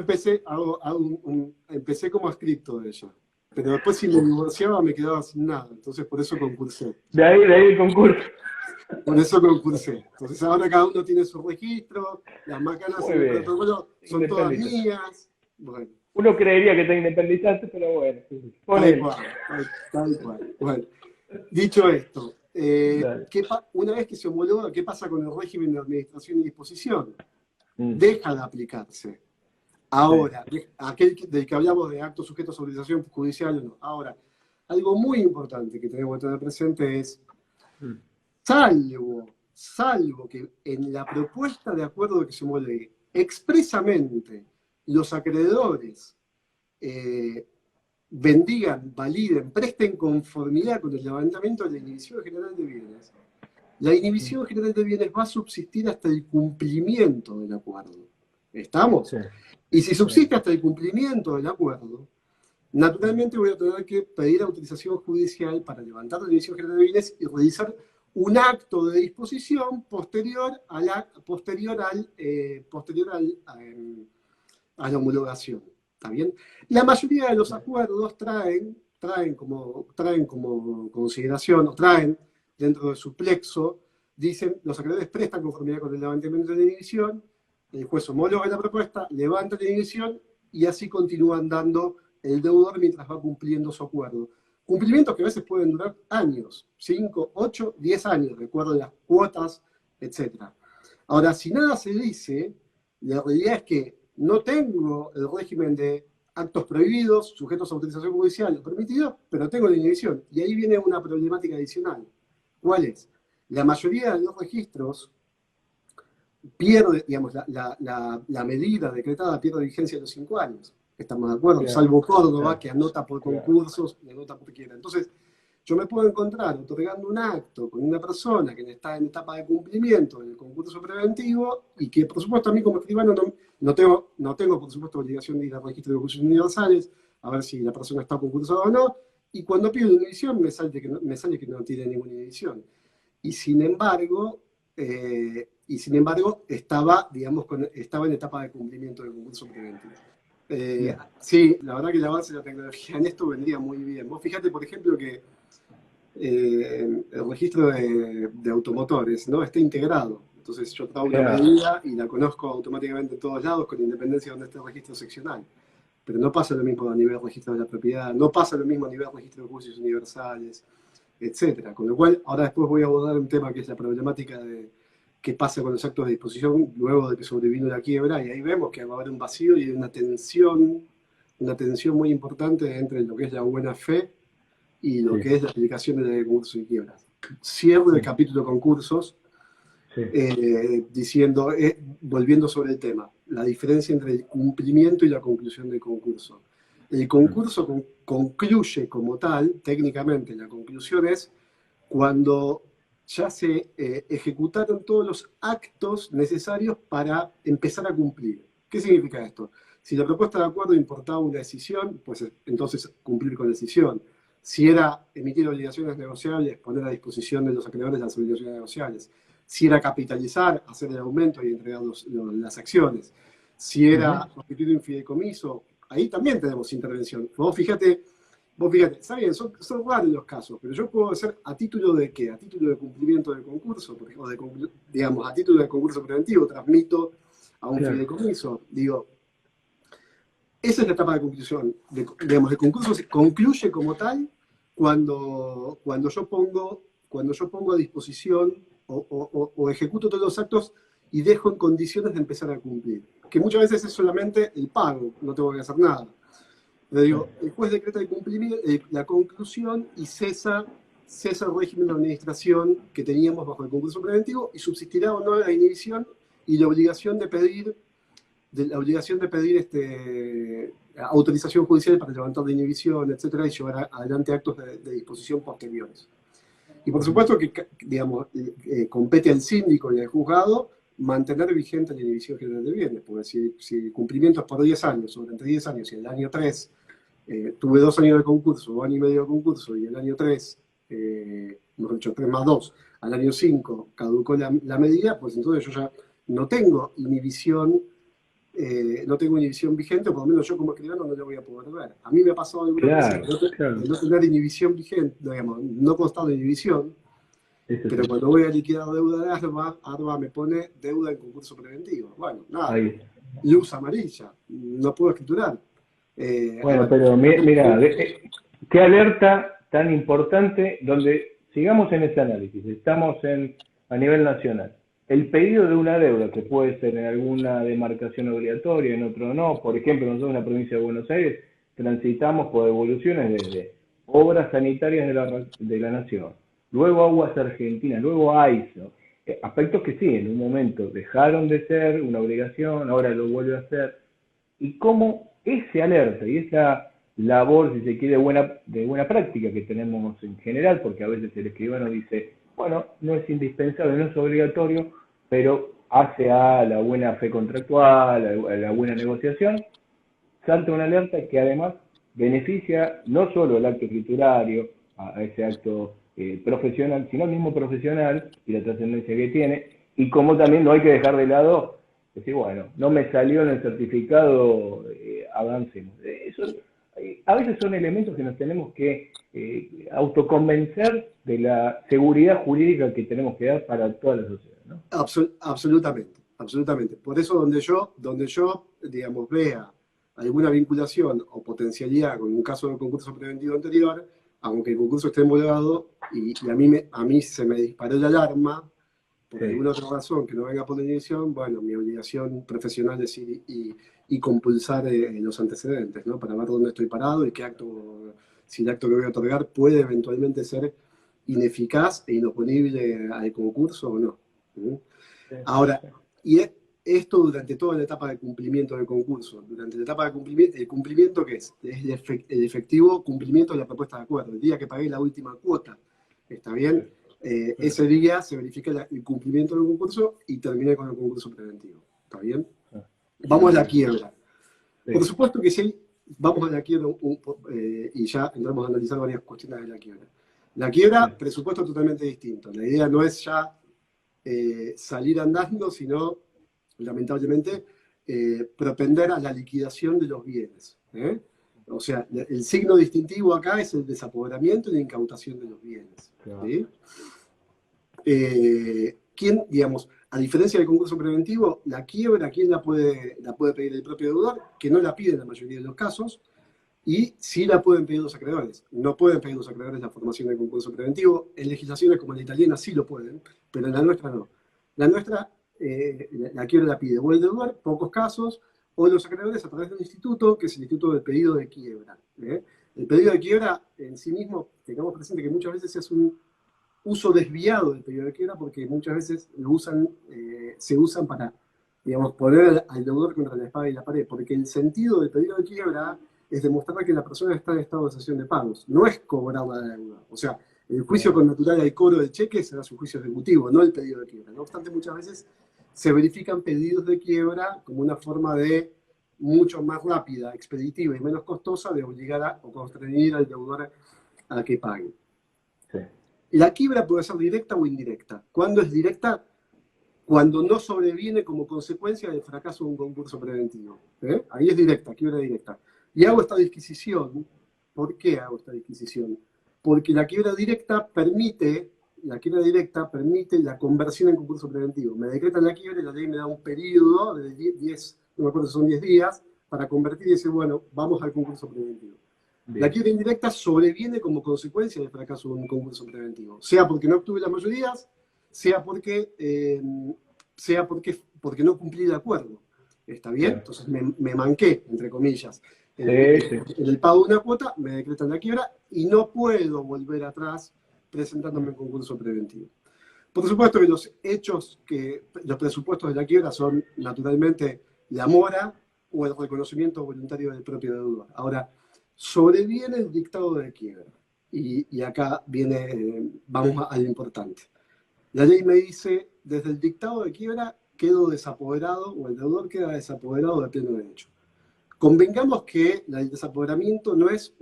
empecé como escrito de ella, pero después si me divorciaba me quedaba sin nada, entonces por eso concursé. De ahí el concurso. Por eso concursé. Entonces ahora cada uno tiene su registro, las macanas en el protocolo son todas mías. Bueno. Uno creería que te independizaste, pero bueno. Tal cual. Bueno, dicho esto, una vez que se homologa, ¿qué pasa con el régimen de administración y disposición? Deja de aplicarse. Ahora, aquel del que hablamos de actos sujetos a autorización judicial o no. Ahora, algo muy importante que tenemos que tener presente es, salvo que en la propuesta de acuerdo que se homologue expresamente los acreedores bendigan, validen, presten conformidad con el levantamiento de la inhibición general de bienes, la inhibición general de bienes va a subsistir hasta el cumplimiento del acuerdo. ¿Estamos? Sí, Y si subsiste hasta el cumplimiento del acuerdo, naturalmente voy a tener que pedir autorización judicial para levantar la inhibición general de bienes y realizar un acto de disposición posterior a la homologación. ¿Está bien? La mayoría de los acuerdos traen como consideración, o traen dentro de su plexo, dicen, los acreedores prestan conformidad con el levantamiento de la inhibición, el juez homologa la propuesta, levanta la inhibición y así continúan dando el deudor mientras va cumpliendo su acuerdo. Cumplimientos que a veces pueden durar años, 5, 8, 10 años, de acuerdo a las cuotas, etc. Ahora, si nada se dice, la realidad es que no tengo el régimen de actos prohibidos, sujetos a autorización judicial o permitidos, pero tengo la inhibición. Y ahí viene una problemática adicional. ¿Cuál es? La mayoría de los registros pierde, digamos, la medida decretada pierde vigencia a los 5 años. Estamos de acuerdo, salvo Córdoba, que anota por concursos y anota por quiera. Entonces, yo me puedo encontrar otorgando un acto con una persona que está en etapa de cumplimiento en el concurso preventivo y que, por supuesto, a mí como escribano no tengo, por supuesto, obligación de ir al registro de concursos universales a ver si la persona está concursada o no. Y cuando pido inhibición me sale que no tiene ninguna inhibición. Y sin embargo, estaba en etapa de cumplimiento del concurso preventivo. Sí, la verdad que el avance de la tecnología en esto vendría muy bien. Vos fíjate, por ejemplo, que el registro de automotores, ¿no? Está integrado. Entonces yo traigo una medida y la conozco automáticamente en todos lados con independencia de donde esté el registro seccional. Pero no pasa lo mismo a nivel registro de la propiedad, no pasa lo mismo a nivel registro de juicios universales, etcétera. Con lo cual, ahora después voy a abordar un tema que es la problemática de qué pasa con los actos de disposición luego de que sobrevino la quiebra, y ahí vemos que va a haber un vacío y una tensión muy importante entre lo que es la buena fe y lo que es la aplicación de la ley de concursos y quiebras. Cierro el capítulo concursos diciendo, volviendo sobre el tema, la diferencia entre el cumplimiento y la conclusión del concurso. El concurso concluye como tal, técnicamente, la conclusión es cuando ya se ejecutaron todos los actos necesarios para empezar a cumplir. ¿Qué significa esto? Si la propuesta de acuerdo importaba una decisión, pues entonces cumplir con la decisión. Si era emitir obligaciones negociables, poner a disposición de los acreedores las obligaciones negociables. Si era capitalizar, hacer el aumento y entregar las acciones. Si era constituir un fideicomiso, ahí también tenemos intervención. Vos fíjate, está bien, son raros los casos, pero yo puedo hacer a título de qué, a título de cumplimiento del concurso, digamos, a título de concurso preventivo, transmito a un fideicomiso. Digo, esa es la etapa de conclusión. Digamos, el concurso se concluye como tal cuando yo pongo a disposición o ejecuto todos los actos y dejo en condiciones de empezar a cumplir. Que muchas veces es solamente el pago, no tengo que hacer nada. Pero digo, el juez decreta el cumplimiento, la conclusión y cesa el régimen de administración que teníamos bajo el concurso preventivo y subsistirá o no la inhibición y la obligación de pedir autorización judicial para levantar la inhibición, etcétera, y llevar adelante actos de disposición posteriores. Y por supuesto que, digamos, compete al síndico y al juzgado mantener vigente la inhibición general de bienes, porque si el cumplimiento es por 10 años, o durante 10 años, y en el año 3 tuve 2 años de concurso, 2 años y medio de concurso, y el año 3, mejor dicho, 3 más 2, al año 5 caducó la medida, pues entonces yo ya no tengo inhibición vigente, por lo menos yo como escribano no la voy a poder ver. A mí me ha pasado algunas veces de no tener inhibición vigente, digamos, no constado de inhibición, pero cuando voy a liquidar deuda de ARBA me pone deuda en concurso preventivo. Bueno, nada, luz amarilla, no puedo escriturar. Bueno, pero mira, qué alerta tan importante, donde sigamos en ese análisis, estamos a nivel nacional. El pedido de una deuda, que puede ser en alguna demarcación obligatoria, en otro no. Por ejemplo, nosotros en la provincia de Buenos Aires transitamos por devoluciones desde obras sanitarias de la nación, luego Aguas Argentinas, luego AISO, aspectos que sí, en un momento dejaron de ser una obligación, ahora lo vuelve a ser. Y cómo ese alerta y esa labor, si se quiere, de buena práctica que tenemos en general, porque a veces el escribano dice, bueno, no es indispensable, no es obligatorio, pero hace a la buena fe contractual, a la buena negociación, salta una alerta que además beneficia no solo al acto escriturario, a ese acto profesional, sino al mismo profesional y la trascendencia que tiene, y como también no hay que dejar de lado, decir, bueno, no me salió en el certificado, avancemos. A veces son elementos que nos tenemos que autoconvencer de la seguridad jurídica que tenemos que dar para toda la sociedad, ¿no? Absolutamente, absolutamente. Por eso donde yo, digamos, vea alguna vinculación o potencialidad con un caso de concurso preventivo anterior, aunque el concurso esté embolagado y a mí se me disparó la alarma, por Sí. alguna otra razón que no venga por la inhibición, bueno, mi obligación profesional es ir y compulsar los antecedentes, ¿no? Para ver dónde estoy parado y si el acto que voy a otorgar puede eventualmente ser ineficaz e inoponible al concurso o no. ¿Sí? Sí, Ahora, sí. y esto durante toda la etapa de cumplimiento del concurso. Durante la etapa de cumplimiento, ¿el cumplimiento qué es? Es el efectivo cumplimiento de la propuesta de acuerdo. El día que pagué la última cuota, ¿está bien? Ese día se verifica el cumplimiento del concurso y terminé con el concurso preventivo. ¿Está bien? Vamos a la quiebra. Por Sí. supuesto que sí, vamos a la quiebra y ya entramos a analizar varias cuestiones de la quiebra. La quiebra, presupuesto totalmente distinto. La idea no es ya salir andando, sino, lamentablemente, propender a la liquidación de los bienes. O sea, el signo distintivo acá es el desapoderamiento y la incautación de los bienes. ¿Sí? ¿Quién, digamos, a diferencia del concurso preventivo, la quiebra, ¿quién la puede pedir? El propio deudor, que no la pide en la mayoría de los casos, y sí la pueden pedir los acreedores. No pueden pedir los acreedores la formación del concurso preventivo. En legislaciones como la italiana sí lo pueden, pero en la nuestra no. La nuestra, la quiebra la pide o el deudor, pocos casos, o los acreedores a través de un instituto, que es el instituto del pedido de quiebra. El pedido de quiebra en sí mismo, tengamos presente que muchas veces es un uso desviado del pedido de quiebra, porque muchas veces se usan para, digamos, poner al deudor contra la espada y la pared, porque el sentido del pedido de quiebra es demostrar que la persona está en estado de cesión de pagos, no es cobrar la deuda. O sea, el juicio connatural al cobro del cheque será su juicio ejecutivo, no el pedido de quiebra. No obstante, muchas veces se verifican pedidos de quiebra como una forma de mucho más rápida, expeditiva y menos costosa de obligar o constreñir al deudor a que pague. Sí. La quiebra puede ser directa o indirecta. ¿Cuándo es directa? Cuando no sobreviene como consecuencia del fracaso de un concurso preventivo. Ahí es directa, quiebra directa. Y hago esta disquisición. ¿Por qué hago esta disquisición? Porque la quiebra directa permite la conversión en concurso preventivo. Me decretan la quiebra y la ley me da un periodo de 10, no me acuerdo si son 10 días, para convertir y decir, bueno, vamos al concurso preventivo. Bien. La quiebra indirecta sobreviene como consecuencia del fracaso de un concurso preventivo, sea porque no obtuve las mayorías, sea porque no cumplí el acuerdo. ¿Está bien? Claro. Entonces me manqué, entre comillas. En Sí. el pago de una cuota me decretan la quiebra y no puedo volver atrás presentándome en concurso preventivo. Por supuesto que los presupuestos de la quiebra son naturalmente la mora o el reconocimiento voluntario del propio deudor. Ahora, sobreviene el dictado de quiebra. Y acá vamos a lo importante. La ley me dice, desde el dictado de quiebra quedo desapoderado, o el deudor queda desapoderado de pleno derecho. Convengamos que el desapoderamiento no es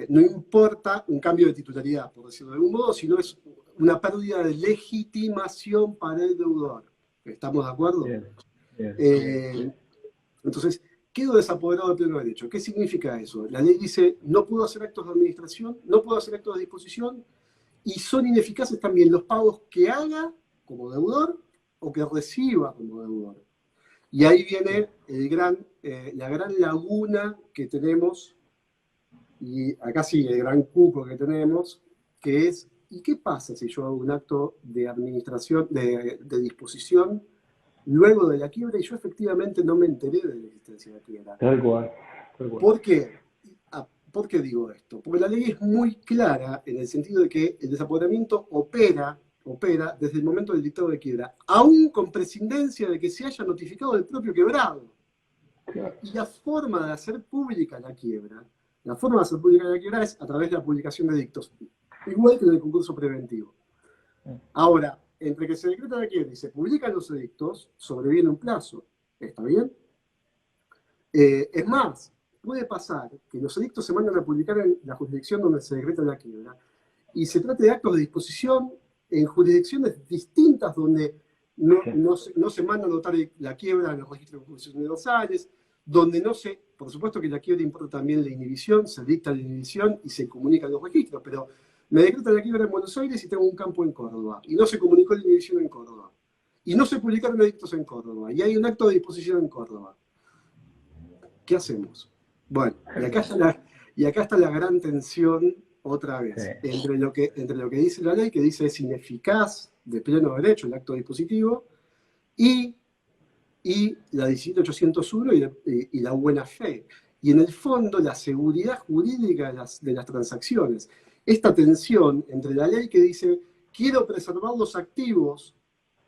no importa un cambio de titularidad, por decirlo de algún modo, sino es una pérdida de legitimación para el deudor. ¿Estamos de acuerdo? Bien. Entonces, quedo desapoderado de pleno derecho. ¿Qué significa eso? La ley dice, no puedo hacer actos de administración, no puedo hacer actos de disposición, y son ineficaces también los pagos que haga como deudor o que reciba como deudor. Y ahí viene la gran laguna que tenemos, y acá sí, el gran cuco que tenemos, que es, ¿y qué pasa si yo hago un acto de administración, de disposición, luego de la quiebra y yo efectivamente no me enteré de la existencia de la quiebra? Tal cual. ¿Por qué? ¿Por qué digo esto? Porque la ley es muy clara en el sentido de que el desapoderamiento opera desde el momento del dictado de quiebra, aún con prescindencia de que se haya notificado el propio quebrado. claro. Y la forma de hacer pública la quiebra, es a través de la publicación de edictos, igual que en el concurso preventivo. Ahora, entre que se decreta la quiebra y se publican los edictos, sobreviene un plazo. ¿Está bien? Es más, puede pasar que los edictos se mandan a publicar en la jurisdicción donde se decreta la quiebra y se trate de actos de disposición en jurisdicciones distintas donde no se manda a notar la quiebra en los registros de concursos universales, donde por supuesto que la quiebra importa también la inhibición, se dicta la inhibición y se comunica en los registros, pero me decretan la quiebra en Buenos Aires y tengo un campo en Córdoba, y no se comunicó la inhibición en Córdoba, y no se publicaron edictos en Córdoba, y hay un acto de disposición en Córdoba. ¿Qué hacemos? Bueno, y acá está la gran tensión otra vez, Sí. entre lo que dice la ley, que dice es ineficaz de pleno derecho el acto dispositivo, y la 17801 y la buena fe. Y en el fondo la seguridad jurídica de las transacciones. Esta tensión entre la ley que dice quiero preservar los activos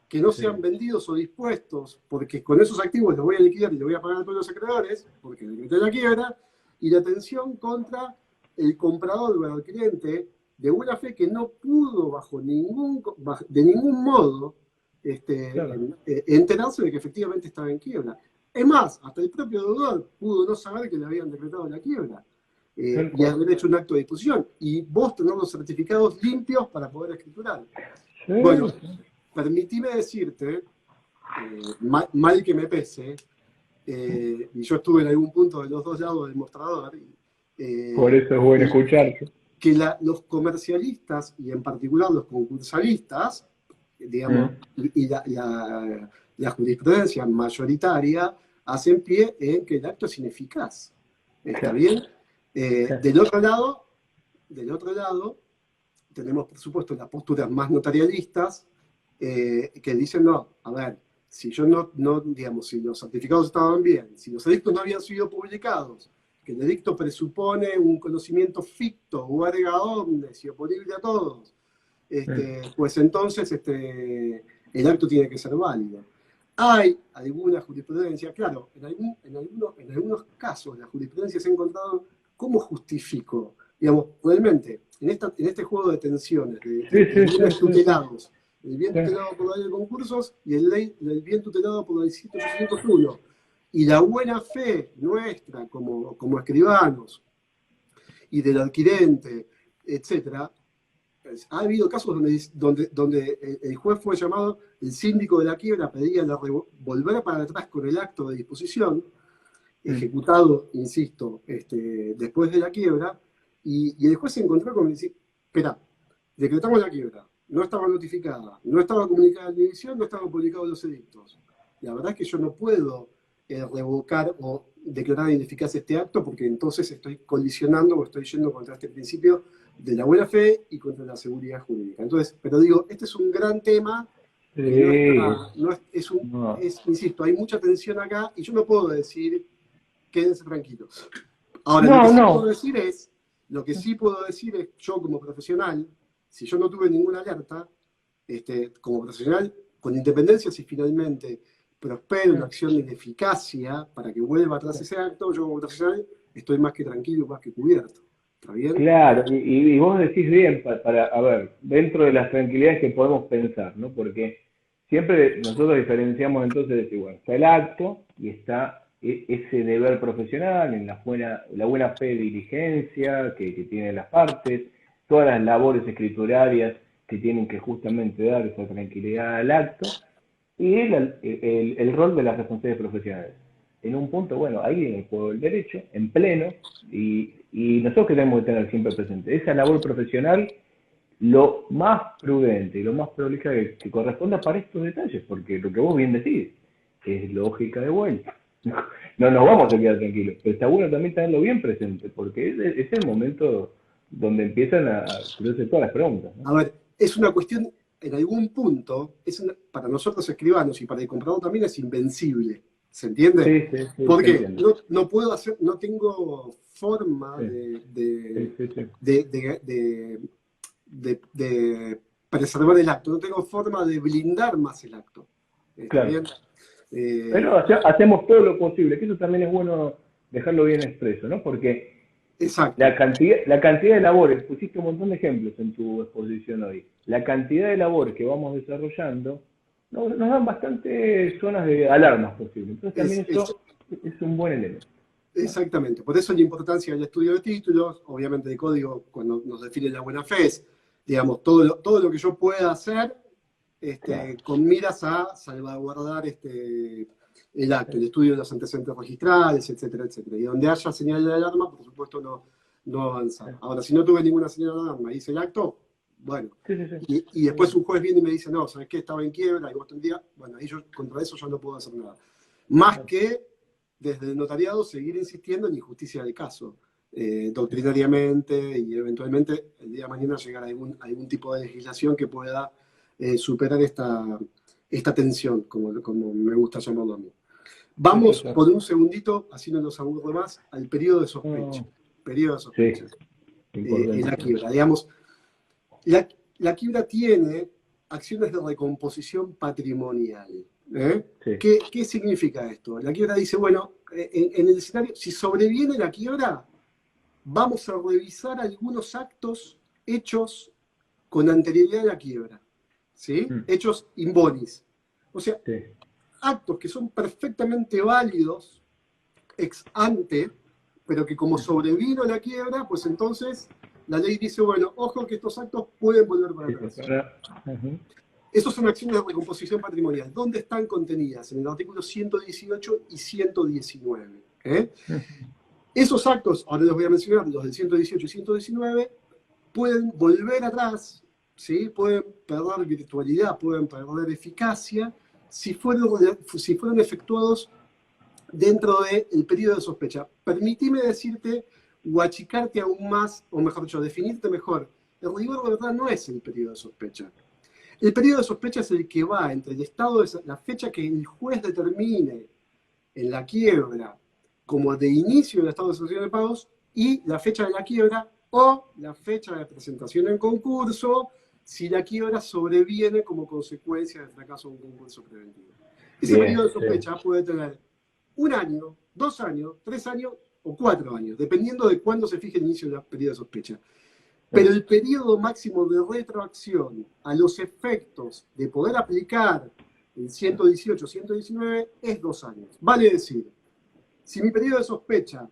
que no sean vendidos o dispuestos, porque con esos activos los voy a liquidar y le voy a pagar a todos los acreedores, porque decreté la quiebra, y la tensión contra el comprador o el cliente de buena fe que no pudo de ningún modo enterarse de que efectivamente estaba en quiebra. Es más, hasta el propio deudor pudo no saber que le habían decretado la quiebra y haber hecho un acto de disposición. Y vos tener los certificados limpios para poder escriturar. Sí. Bueno, permitime decirte, mal que me pese, y yo estuve en algún punto de los dos lados del mostrador. Por eso es bueno escucharte. Que los comercialistas, y en particular los concursalistas, digamos, y la jurisprudencia mayoritaria, hacen pie en que el acto es ineficaz. ¿Está bien? Del otro lado, tenemos, por supuesto, las posturas más notarialistas que dicen, no, a ver, si yo digamos, si los certificados estaban bien, si los edictos no habían sido publicados, que el edicto presupone un conocimiento ficto o erga omnes y oponible a todos, pues entonces el acto tiene que ser válido. Hay alguna jurisprudencia, claro, en algunos casos la jurisprudencia se ha encontrado cómo justifico, digamos, realmente, en este juego de tensiones, de bienes tutelados, el bien tutelado por la ley de concursos y el bien tutelado por la 17801. Y la buena fe nuestra como escribanos y del adquirente, etcétera, ha habido casos donde el juez fue llamado, el síndico de la quiebra pedía volver para atrás con el acto de disposición, ejecutado, insisto, después de la quiebra, y el juez se encontró con decir, espera, decretamos la quiebra, no estaba notificada, no estaba comunicada la división, no estaban publicados los edictos. La verdad es que yo no puedo revocar o declarar ineficaz este acto porque entonces estoy colisionando o estoy yendo contra este principio de la buena fe y contra la seguridad jurídica. Entonces, pero digo, este es un gran tema, insisto, hay mucha tensión acá y yo no puedo decir quédense tranquilos. Ahora, lo que sí puedo decir es, yo como profesional, si yo no tuve ninguna alerta, como profesional, con independencia si finalmente prospera una acción de ineficacia para que vuelva atrás ese acto, yo como profesional estoy más que tranquilo, más que cubierto. ¿Está bien? Claro, y vos decís bien, a ver, dentro de las tranquilidades que podemos pensar, ¿no? Porque siempre nosotros diferenciamos entonces, bueno, está el acto y está ese deber profesional, en la buena fe de diligencia que tienen las partes, todas las labores escriturarias que tienen que justamente dar esa tranquilidad al acto, y el rol de las responsabilidades profesionales. En un punto, bueno, ahí viene el juego del derecho, en pleno, y nosotros que tenemos que tener siempre presente esa labor profesional, lo más prudente y lo más prolija que corresponda para estos detalles, porque lo que vos bien decís es lógica de vuelta. No nos vamos a quedar tranquilos, pero está bueno también tenerlo bien presente, porque es el momento donde empiezan a cruzarse todas las preguntas, ¿no? A ver, es una cuestión, en algún punto, para nosotros escribanos y para el comprador también es invencible. ¿Se entiende? Sí, porque no puedo hacer, no tengo forma de preservar el acto, no tengo forma de blindar más el acto. ¿Está bien? Pero hacemos todo lo posible, que eso también es bueno dejarlo bien expreso, ¿no? Porque Exacto. la cantidad de labores, pusiste un montón de ejemplos en tu exposición hoy, la cantidad de labores que vamos desarrollando nos dan bastantes zonas de alarmas posibles. Entonces también eso es un buen elemento. Exactamente, por eso la importancia del estudio de títulos, obviamente de código, cuando nos define la buena fe, es, digamos, todo lo que yo pueda hacer Claro. con miras a salvaguardar el acto, el estudio de los antecedentes registrales, etcétera, etcétera. Y donde haya señal de alarma, por supuesto, no avanzar. Ahora, si no tuve ninguna señal de alarma, hice el acto, bueno, Sí. y después un juez viene y me dice, no, ¿sabes qué? Estaba en quiebra y vos tendrías, bueno, ahí yo contra eso yo no puedo hacer nada. Más que desde el notariado seguir insistiendo en injusticia del caso, doctrinariamente y eventualmente el día de mañana llegar a algún tipo de legislación que pueda superar esta tensión, como me gusta llamarlo a mí. Vamos por un segundito, así no nos aburro más, al periodo de sospecha. Periodo de sospecha. En la quiebra. Digamos, la quiebra tiene acciones de recomposición patrimonial. Sí. ¿Qué significa esto? La quiebra dice, bueno, en el escenario, si sobreviene la quiebra, vamos a revisar algunos actos hechos con anterioridad a la quiebra, ¿sí? Hechos in bonis. O sea, actos que son perfectamente válidos ex ante, pero que como sobrevino la quiebra, pues entonces la ley dice, bueno, ojo que estos actos pueden volver para atrás. Esas son acciones de recomposición patrimonial. ¿Dónde están contenidas? En el artículo 118 y 119. Esos actos, ahora les voy a mencionar, los del 118 y 119, pueden volver atrás, ¿sí? Pueden perder virtualidad, pueden perder eficacia, si fueron efectuados dentro del periodo de sospecha. Permitime decirte, o achicarte aún más, o mejor dicho, definirte mejor. El rigor de verdad no es el periodo de sospecha. El periodo de sospecha es el que va entre el estado de la fecha que el juez determine en la quiebra como de inicio del estado de ejecución de pagos y la fecha de la quiebra o la fecha de presentación en concurso si la quiebra sobreviene como consecuencia del fracaso de un concurso preventivo. Ese periodo de sospecha puede tener 1 año, 2 años, 3 años o 4 años, dependiendo de cuándo se fije el inicio del periodo de sospecha. Pero el periodo máximo de retroacción a los efectos de poder aplicar el 118, 119 es 2 años. Vale decir, si mi periodo de sospecha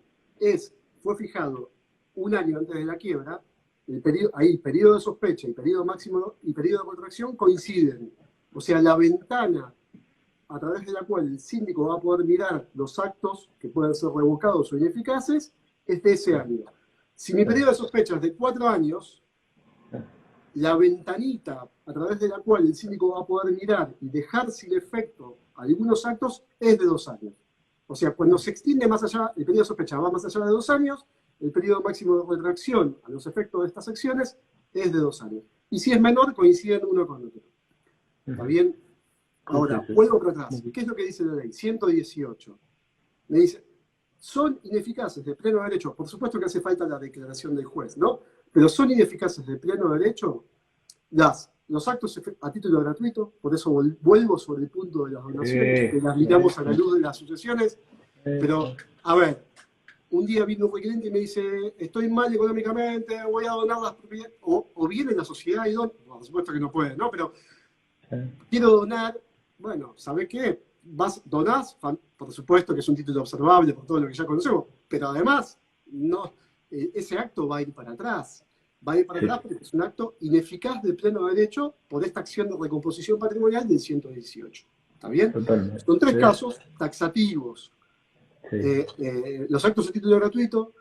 fue fijado 1 año antes de la quiebra, periodo de sospecha y periodo máximo y periodo de retroacción coinciden. O sea, la ventana a través de la cual el síndico va a poder mirar los actos que pueden ser revocados o ineficaces es de ese año. Si mi periodo de sospecha es de 4 años, la ventanita a través de la cual el síndico va a poder mirar y dejar sin efecto algunos actos es de 2 años. O sea, cuando se extiende más allá, el periodo de sospecha va más allá de 2 años, el periodo máximo de retracción a los efectos de estas acciones es de 2 años. Y si es menor, coinciden uno con otro. ¿Está bien? Ahora, vuelvo para atrás. ¿Qué es lo que dice la ley? 118. Me dice, son ineficaces de pleno derecho. Por supuesto que hace falta la declaración del juez, ¿no? Pero son ineficaces de pleno derecho los actos a título gratuito, por eso vuelvo sobre el punto de las donaciones, que las miramos a la luz de las sucesiones. Pero, a ver, un día vino un cliente y me dice, estoy mal económicamente, voy a donar las propiedades. O viene la sociedad y dona, por supuesto que no puede, ¿no? Pero quiero donar, bueno, ¿sabés qué? Donás, por supuesto que es un título observable por todo lo que ya conocemos, pero además, ese acto va a ir para atrás. Va a ir para atrás porque es un acto ineficaz de pleno derecho por esta acción de recomposición patrimonial del 118. ¿Está bien? Totalmente. Son 3 casos taxativos. Los actos a título gratuito,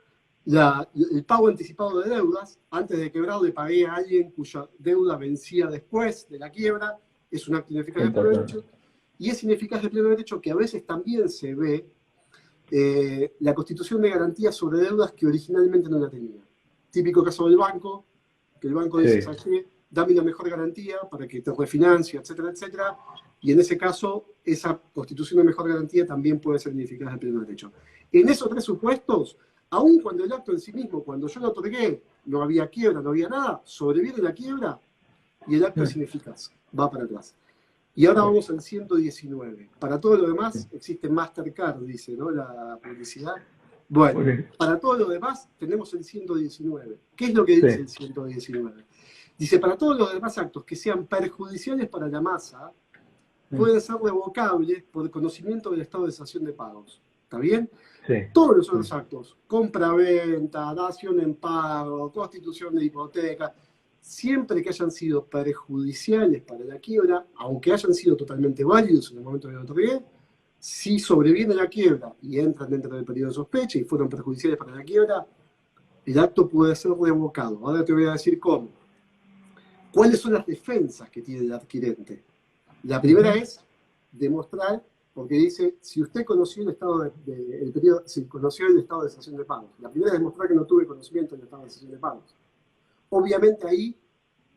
el pago anticipado de deudas, antes de quebrar le pagué a alguien cuya deuda vencía después de la quiebra, es un acto ineficaz de pleno derecho. Y es ineficaz de pleno derecho que a veces también se ve la constitución de garantías sobre deudas que originalmente no la tenía. Típico caso del banco, que el banco dice, ¿sabes qué? Dame la mejor garantía para que te refinancie, etcétera, etcétera. Y en ese caso, esa constitución de mejor garantía también puede ser ineficaz de pleno derecho. En esos 3 supuestos, aun cuando el acto en sí mismo, cuando yo lo otorgué, no había quiebra, no había nada, sobreviene la quiebra y el acto es ineficaz, va para atrás. Y ahora vamos al 119. Para todo lo demás existe Mastercard, dice, ¿no? La publicidad. Bueno, para todo lo demás tenemos el 119. ¿Qué es lo que dice el 119? Dice, para todos los demás actos que sean perjudiciales para la masa, pueden ser revocables por conocimiento del estado de cesación de pagos. ¿Está bien? Sí. Todos los otros actos, compra-venta, dación en pago, constitución de hipoteca, siempre que hayan sido perjudiciales para la quiebra, aunque hayan sido totalmente válidos en el momento de la otorgué, si sobreviene la quiebra y entran dentro del periodo de sospecha y fueron perjudiciales para la quiebra, el acto puede ser revocado. Ahora te voy a decir cómo. ¿Cuáles son las defensas que tiene el adquirente? La primera es demostrar, porque dice, si usted conoció el estado el periodo, si conoció el estado de cesación de pagos. La primera es demostrar que no tuve conocimiento del estado de cesación de pagos. Obviamente ahí,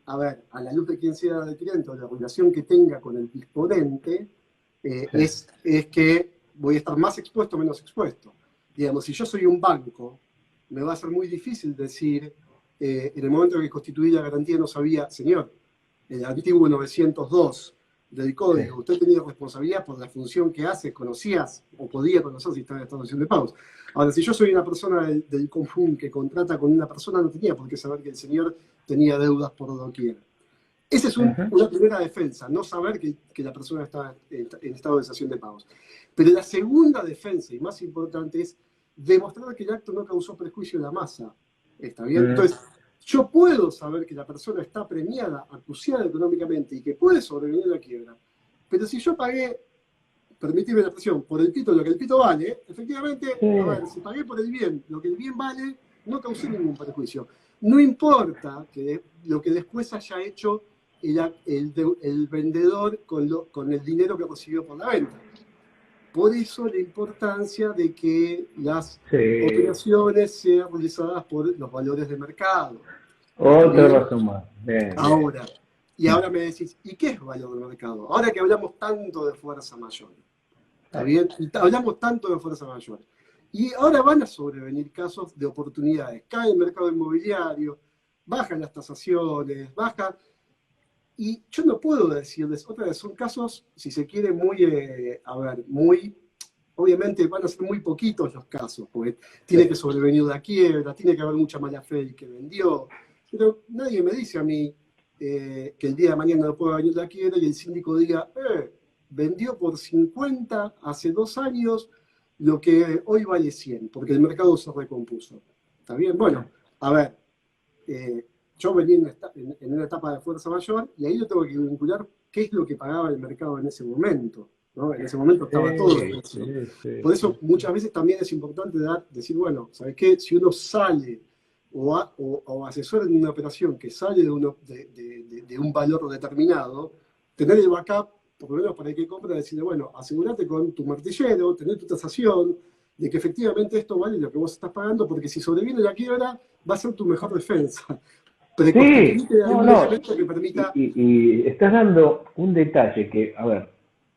a ver, a la luz de quién sea el adquirente o la relación que tenga con el disponente, es que voy a estar más expuesto o menos expuesto. Digamos, si yo soy un banco, me va a ser muy difícil decir, en el momento en que constituí la garantía no sabía, señor, el artículo 902 del código, usted tenía responsabilidad por la función que hace, conocías o podía conocer si estaba en estado de pagos. Ahora, si yo soy una persona del común que contrata con una persona, no tenía por qué saber que el señor tenía deudas por doquier. Esa es una primera defensa, no saber que la persona está en estado de cesación de pagos. Pero la segunda defensa, y más importante, es demostrar que el acto no causó perjuicio a la masa. ¿Está bien? Entonces, yo puedo saber que la persona está premiada, acuciada económicamente y que puede sobrevivir a la quiebra. Pero si yo pagué, permíteme la expresión, por el pito lo que el pito vale, efectivamente, a ver, si pagué por el bien lo que el bien vale, no causé ningún perjuicio. No importa que lo que después haya hecho el vendedor con el dinero que recibió por la venta. Por eso la importancia de que las operaciones sean realizadas por los valores de mercado. Otra razón más. Bien. Ahora, ahora me decís, ¿y qué es valor de mercado? Ahora que hablamos tanto de fuerza mayor. ¿Está bien? Hablamos tanto de fuerza mayor. Y ahora van a sobrevenir casos de oportunidades. Cae el mercado inmobiliario, bajan las tasaciones, baja. Y yo no puedo decirles, otra vez, son casos, si se quiere, obviamente van a ser muy poquitos los casos, porque tiene que sobrevenir la quiebra, tiene que haber mucha mala fe el que vendió, pero nadie me dice a mí que el día de mañana no pueda venir la quiebra y el síndico diga, vendió por 50 hace 2 años lo que hoy vale 100, porque el mercado se recompuso. ¿Está bien? Bueno, a ver, yo venía en una etapa de fuerza mayor y ahí yo tengo que vincular qué es lo que pagaba el mercado en ese momento, ¿no? En ese momento estaba todo el precio. Por eso muchas veces también es importante decir, bueno, ¿sabes qué? Si uno sale o asesora en una operación que sale de un valor determinado, tener el backup, por lo menos para el que compra, decirle, bueno, asegúrate con tu martillero, tener tu tasación, de que efectivamente esto vale lo que vos estás pagando, porque si sobreviene la quiebra, va a ser tu mejor defensa. Que permita... y estás dando un detalle que, a ver,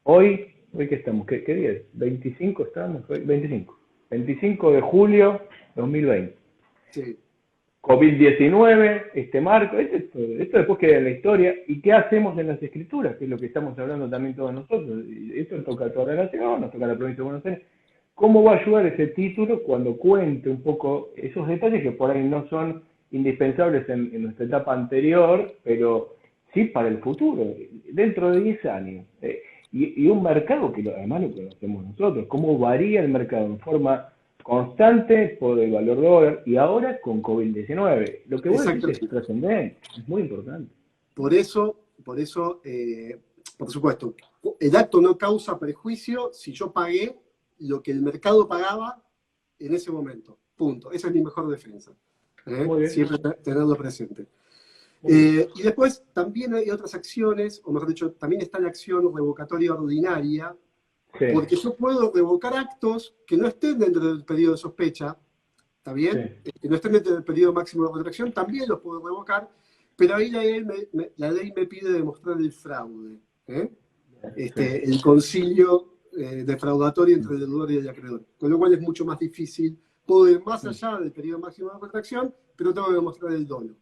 hoy que estamos, ¿qué día es? 25 estamos, 25 de julio 2020. Sí. COVID-19, este marco, esto después queda en la historia. ¿Y qué hacemos en las escrituras? Que es lo que estamos hablando también todos nosotros. Y esto toca a toda la nación, nos toca a la provincia de Buenos Aires. ¿Cómo va a ayudar ese título cuando cuente un poco esos detalles que por ahí no son indispensables en nuestra etapa anterior, pero sí para el futuro, dentro de 10 años? Y un mercado que además lo conocemos nosotros, cómo varía el mercado en forma constante por el valor dólar y ahora con COVID-19. Lo que vos decís es trascendente, es muy importante. Por eso, por supuesto, el acto no causa perjuicio si yo pagué lo que el mercado pagaba en ese momento. Punto. Esa es mi mejor defensa. Siempre tenerlo presente. Y después también hay otras acciones, o mejor dicho, también está la acción revocatoria ordinaria, porque yo puedo revocar actos que no estén dentro del periodo de sospecha, ¿está bien? Que no estén dentro del periodo máximo de retracción, también los puedo revocar, pero ahí la ley me pide demostrar el fraude, el concilio defraudatorio entre el deudor y el acreedor, con lo cual es mucho más difícil. Puedo ir más allá del periodo máximo de retracción, pero tengo que demostrar el dolo.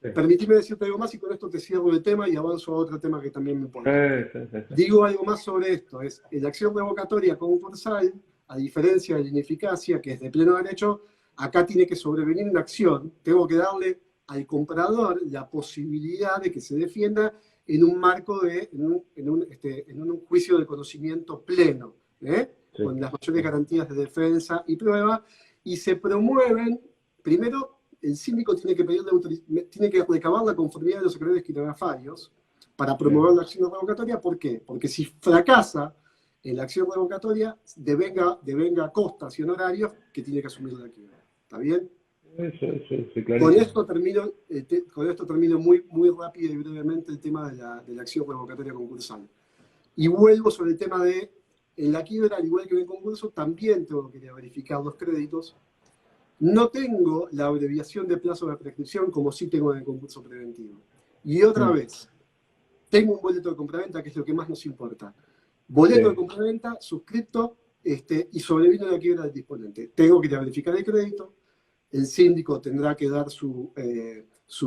Sí. Permitime decirte algo más y con esto te cierro el tema y avanzo a otro tema que también me importa. Sí. Digo algo más sobre esto, es la acción revocatoria concursal, a diferencia de la ineficacia, que es de pleno derecho, acá tiene que sobrevenir una acción, tengo que darle al comprador la posibilidad de que se defienda en un marco de, en un juicio de conocimiento pleno, Sí. con las mayores garantías de defensa y prueba, y se promueven, primero, el síndico tiene que tiene que recabar la conformidad de los acreedores quirografarios para promover la acción revocatoria. ¿Por qué? Porque si fracasa en la acción revocatoria, devenga costas y honorarios que tiene que asumir la quiebra. ¿Está bien? Sí, Con clarísimo. esto termino muy, muy rápido y brevemente el tema de la acción revocatoria concursal. Y vuelvo sobre el tema de, en la quiebra, al igual que en el concurso, también tengo que verificar los créditos. No tengo la abreviación de plazo de prescripción como sí tengo en el concurso preventivo. Y otra vez, tengo un boleto de compraventa, que es lo que más nos importa. Boleto de compraventa, suscripto, y sobrevino la quiebra del disponente. Tengo que verificar el crédito, el síndico tendrá que dar su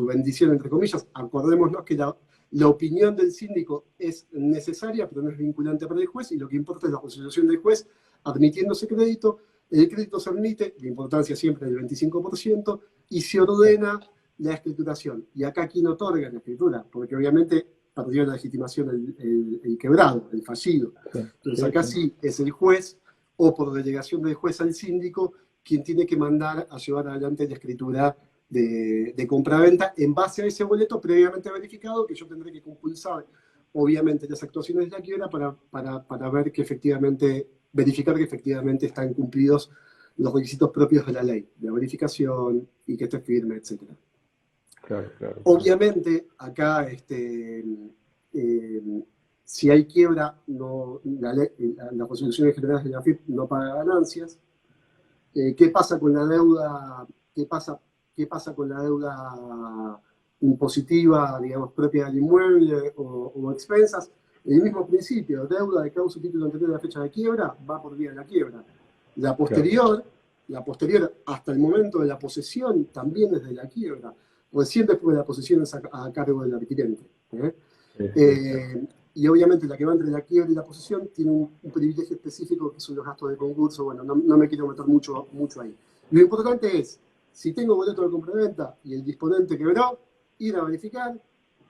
bendición, entre comillas. Acordémonos que la opinión del síndico es necesaria, pero no es vinculante para el juez, y lo que importa es la resolución del juez admitiendo ese crédito. El crédito se admite, la importancia siempre del 25%, y se ordena la escrituración. Y acá, ¿quién otorga la escritura? Porque obviamente perdió la legitimación el quebrado, el fallido. Entonces acá sí es el juez, o por delegación del juez al síndico, quien tiene que mandar a llevar adelante la escritura de compraventa en base a ese boleto previamente verificado, que yo tendré que compulsar, obviamente, las actuaciones de la quiebra para ver que efectivamente, verificar que efectivamente están cumplidos los requisitos propios de la ley, de la verificación y que esté firme, etc. Claro. Obviamente, acá, si hay quiebra, las resoluciones generales de la FIP no paga ganancias. ¿Qué pasa con la deuda? ¿Qué pasa con la deuda impositiva, digamos, propia del inmueble o expensas? El mismo principio, deuda de causa y título anterior a la fecha de quiebra, va por vía de la quiebra. La posterior hasta el momento de la posesión, también es de la quiebra. Recién después de la posesión es a cargo del adquirente. Y obviamente la que va entre la quiebra y la posesión tiene un privilegio específico que son los gastos de concurso. Bueno, no me quiero meter mucho ahí. Lo importante es, si tengo boleto de compraventa y el disponente quebró, ir a verificar,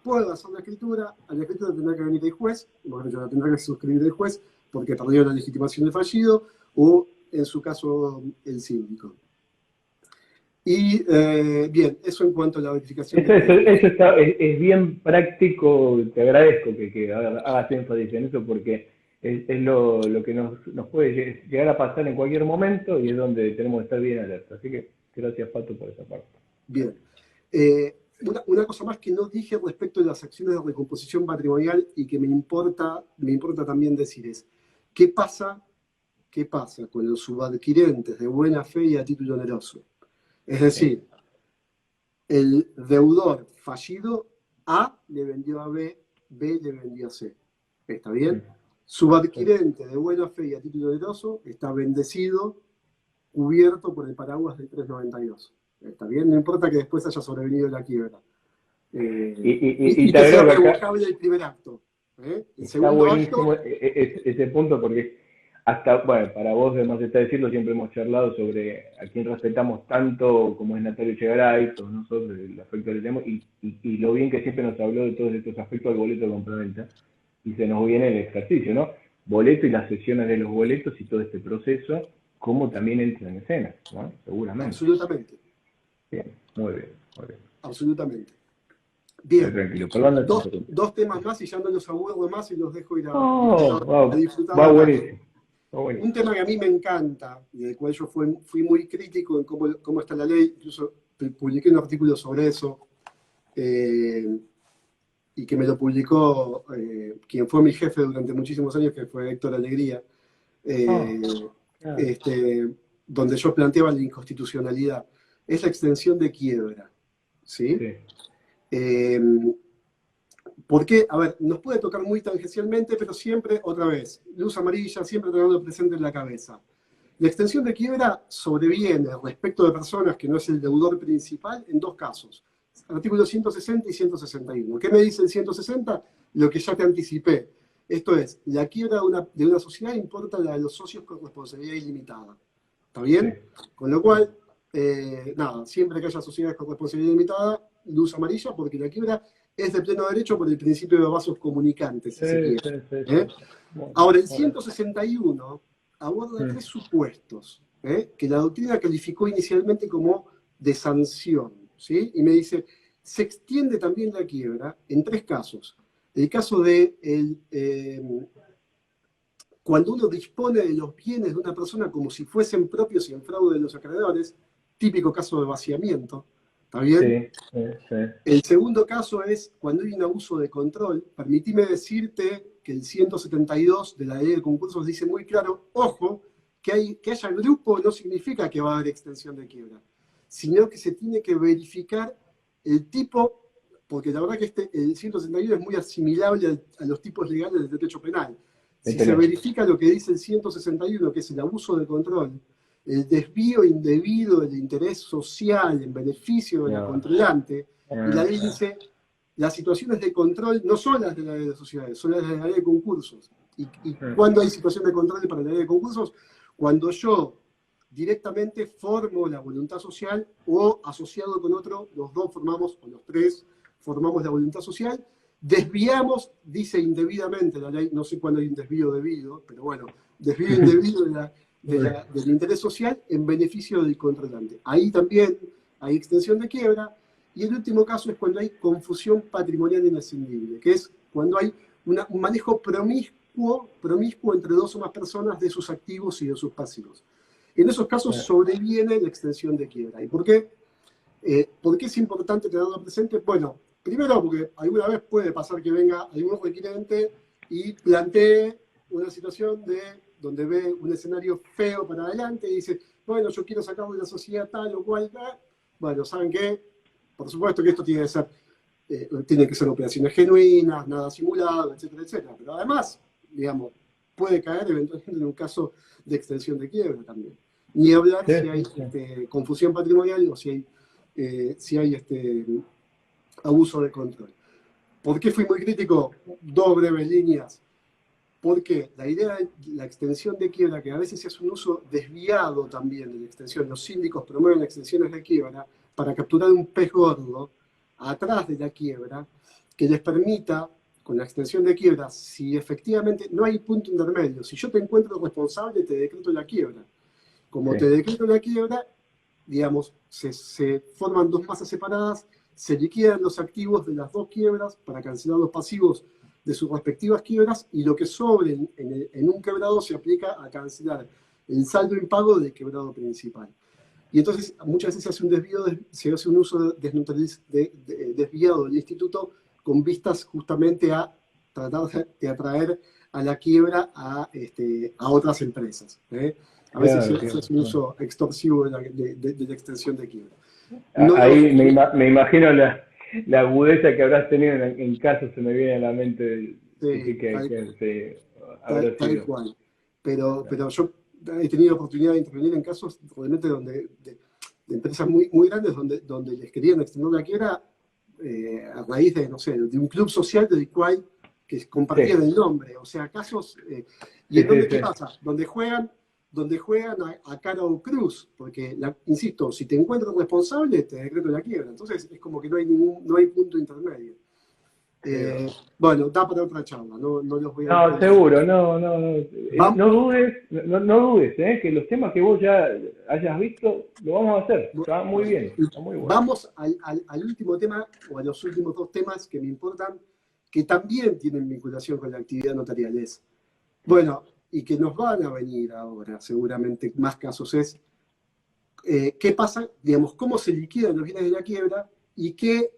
puedo hacer la escritura, a la escritura tendrá que venir el juez, mejor dicho, la tendrá que suscribir el juez porque perdió la legitimación del fallido, o en su caso el síndico. Y bien, eso en cuanto a la verificación. Eso es bien práctico, te agradezco que hagas énfasis en eso porque es lo que nos puede llegar a pasar en cualquier momento y es donde tenemos que estar bien alerta. Así que gracias, Pato, por esa parte. Bien. Una cosa más que no dije respecto de las acciones de recomposición patrimonial y que me importa también decir es, ¿qué pasa con los subadquirentes de buena fe y a título oneroso? Es decir, el deudor fallido A le vendió a B, B le vendió a C. ¿Está bien? Subadquirente de buena fe y a título oneroso está bendecido, cubierto por el paraguas del 392. ¿Está bien? No importa que después haya sobrevenido la quiebra. Y que sea revocable el primer acto. El segundo buenísimo acto, ese punto porque hasta, bueno, para vos además está decirlo, siempre hemos charlado sobre a quién respetamos tanto como es Natalia Echegaray, todos nosotros, el afecto que tenemos, y lo bien que siempre nos habló de todos estos aspectos del boleto de compraventa, y se nos viene el ejercicio, ¿no? Boleto y las sesiones de los boletos y todo este proceso, cómo también entra en escena, ¿no? Seguramente. Absolutamente. Bien, muy bien. Absolutamente. Bien, tranquilo. dos temas más y ya no los aburro más y los dejo ir a disfrutar. Va buenísimo. Un tema que a mí me encanta y del cual yo fui muy crítico en cómo está la ley, incluso publiqué un artículo sobre eso, y que me lo publicó quien fue mi jefe durante muchísimos años, que fue Héctor Alegría, donde yo planteaba la inconstitucionalidad. Es la extensión de quiebra. ¿Sí? Porque, a ver, nos puede tocar muy tangencialmente, pero siempre, otra vez, luz amarilla, siempre teniendo presente en la cabeza. La extensión de quiebra sobreviene respecto de personas que no es el deudor principal en dos casos. artículos 160 y 161. ¿Qué me dice el 160? Lo que ya te anticipé. Esto es, la quiebra de una sociedad importa la de los socios con responsabilidad ilimitada. ¿Está bien? Sí. Con lo cual, nada, siempre que haya sociedades con responsabilidad limitada, luz amarilla, porque la quiebra es de pleno derecho por el principio de vasos comunicantes, si se Sí, quiere. sí, sí, sí. Bueno, Ahora, el bueno. 161 aborda Mm. tres supuestos que la doctrina calificó inicialmente como de sanción, ¿sí? Y me dice, se extiende también la quiebra en tres casos. El caso de cuando uno dispone de los bienes de una persona como si fuesen propios y en fraude de los acreedores, típico caso de vaciamiento, ¿está bien? Sí, sí, sí. El segundo caso es cuando hay un abuso de control. Permitime decirte que el 172 de la ley de concursos dice muy claro, ojo, que haya grupo no significa que va a haber extensión de quiebra, sino que se tiene que verificar el tipo, porque la verdad que el 171 es muy asimilable a los tipos legales del derecho penal. Si se verifica lo que dice el 161, que es el abuso de control, el desvío indebido del interés social en beneficio de la No. controlante, y la Ah, ley dice, las situaciones de control no son las de la ley de sociedades, son las de la ley de concursos. ¿Y ah, cuándo hay situación de control para la ley de concursos? Cuando yo directamente formo la voluntad social o asociado con otro, los dos formamos, o los tres formamos la voluntad social, desviamos, dice indebidamente la ley, no sé cuándo hay un desvío debido, pero bueno, desvío indebido del interés social en beneficio del controlante. Ahí también hay extensión de quiebra. Y el último caso es cuando hay confusión patrimonial inescindible, que es cuando hay un manejo promiscuo entre dos o más personas de sus activos y de sus pasivos. En esos casos ah. sobreviene la extensión de quiebra. ¿Y por qué? ¿Por qué es importante tenerlo presente? Bueno, primero porque alguna vez puede pasar que venga algún requirente y plantee una situación donde ve un escenario feo para adelante y dice, bueno, yo quiero sacar de la sociedad tal o cual, tal. Bueno, ¿saben qué? Por supuesto que esto tiene que ser operaciones genuinas, nada simulado, etcétera, etcétera. Pero además, digamos, puede caer eventualmente en un caso de extensión de quiebra también. Ni hablar Sí, si hay sí, sí. confusión patrimonial o si hay abuso de control. ¿Por qué fui muy crítico? Dos breves líneas. Porque la idea de la extensión de quiebra, que a veces se hace un uso desviado también de la extensión, los síndicos promueven extensiones de quiebra para capturar un pez gordo atrás de la quiebra, que les permita, con la extensión de quiebra, si efectivamente no hay punto intermedio, si yo te encuentro responsable, te decreto la quiebra. Como te Sí. decreto la quiebra, digamos, se forman dos masas separadas, se liquidan los activos de las dos quiebras para cancelar los pasivos de sus respectivas quiebras y lo que sobre en un quebrado se aplica a cancelar el saldo impago del quebrado principal. Y entonces muchas veces se hace un uso desviado del instituto con vistas justamente a tratar de atraer a la quiebra a otras empresas. A veces Claro, se claro, hace un claro. uso extorsivo de la extensión de quiebra. No, Ahí me imagino la agudeza que habrás tenido en casos, se me viene a la mente de sí, que habrá tal sido. cual. Pero yo he tenido oportunidad de intervenir en casos realmente de empresas muy grandes donde les querían extender la quiebra a raíz de, no sé, de un club social del cual que compartían Sí, el nombre. O sea, casos. ¿Y sí, en sí, dónde qué sí. pasa? Donde juegan a cara o cruz. Porque, insisto, si te encuentras responsable, te decreto la quiebra. Entonces es como que no hay punto intermedio. Qué va. Bueno, da para otra charla, no los voy a No, extender. seguro, no, no, no. Vam- No dudes, no dudes, que los temas que vos ya hayas visto, lo vamos a hacer. Está muy bueno, bien, está muy bueno. vamos al último tema, o a los últimos dos temas que me importan, que también tienen vinculación con la actividad notarial. Bueno, y que nos van a venir ahora, seguramente más casos, qué pasa, digamos, cómo se liquidan los bienes de la quiebra y qué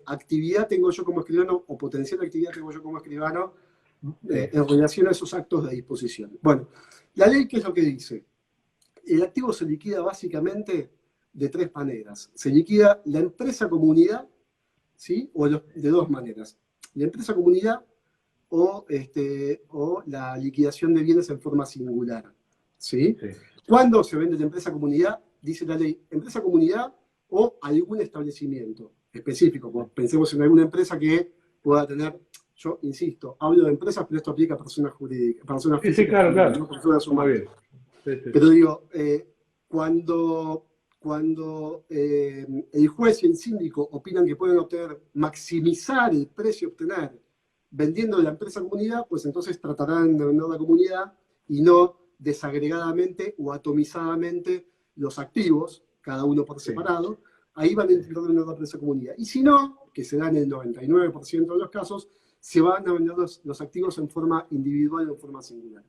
actividad tengo yo como escribano o potencial actividad tengo yo como escribano Sí, en relación a esos actos de disposición. Bueno, la ley, ¿qué es lo que dice? El activo se liquida básicamente de tres maneras. Se liquida la empresa comunidad, ¿sí? De dos maneras. La empresa comunidad o la liquidación de bienes en forma singular, ¿sí? sí. ¿Cuándo se vende la empresa comunidad? Dice la ley, empresa comunidad o algún establecimiento. específico. Como pensemos en alguna empresa que pueda tener, yo insisto, hablo de empresas, pero esto aplica a personas jurídicas, personas Sí, sí, físicas, claro, también, claro. no personas Muy humanas. bien. Sí, sí. Pero digo, cuando el juez y el síndico opinan que pueden obtener, maximizar el precio a obtener vendiendo la empresa comunidad, pues entonces tratarán de vender la comunidad y no desagregadamente o atomizadamente los activos, cada uno por Sí, separado. Ahí van a intentar vender la empresa comunidad. Y si no, que se da en el 99% de los casos, se van a vender los activos en forma individual o en forma singular.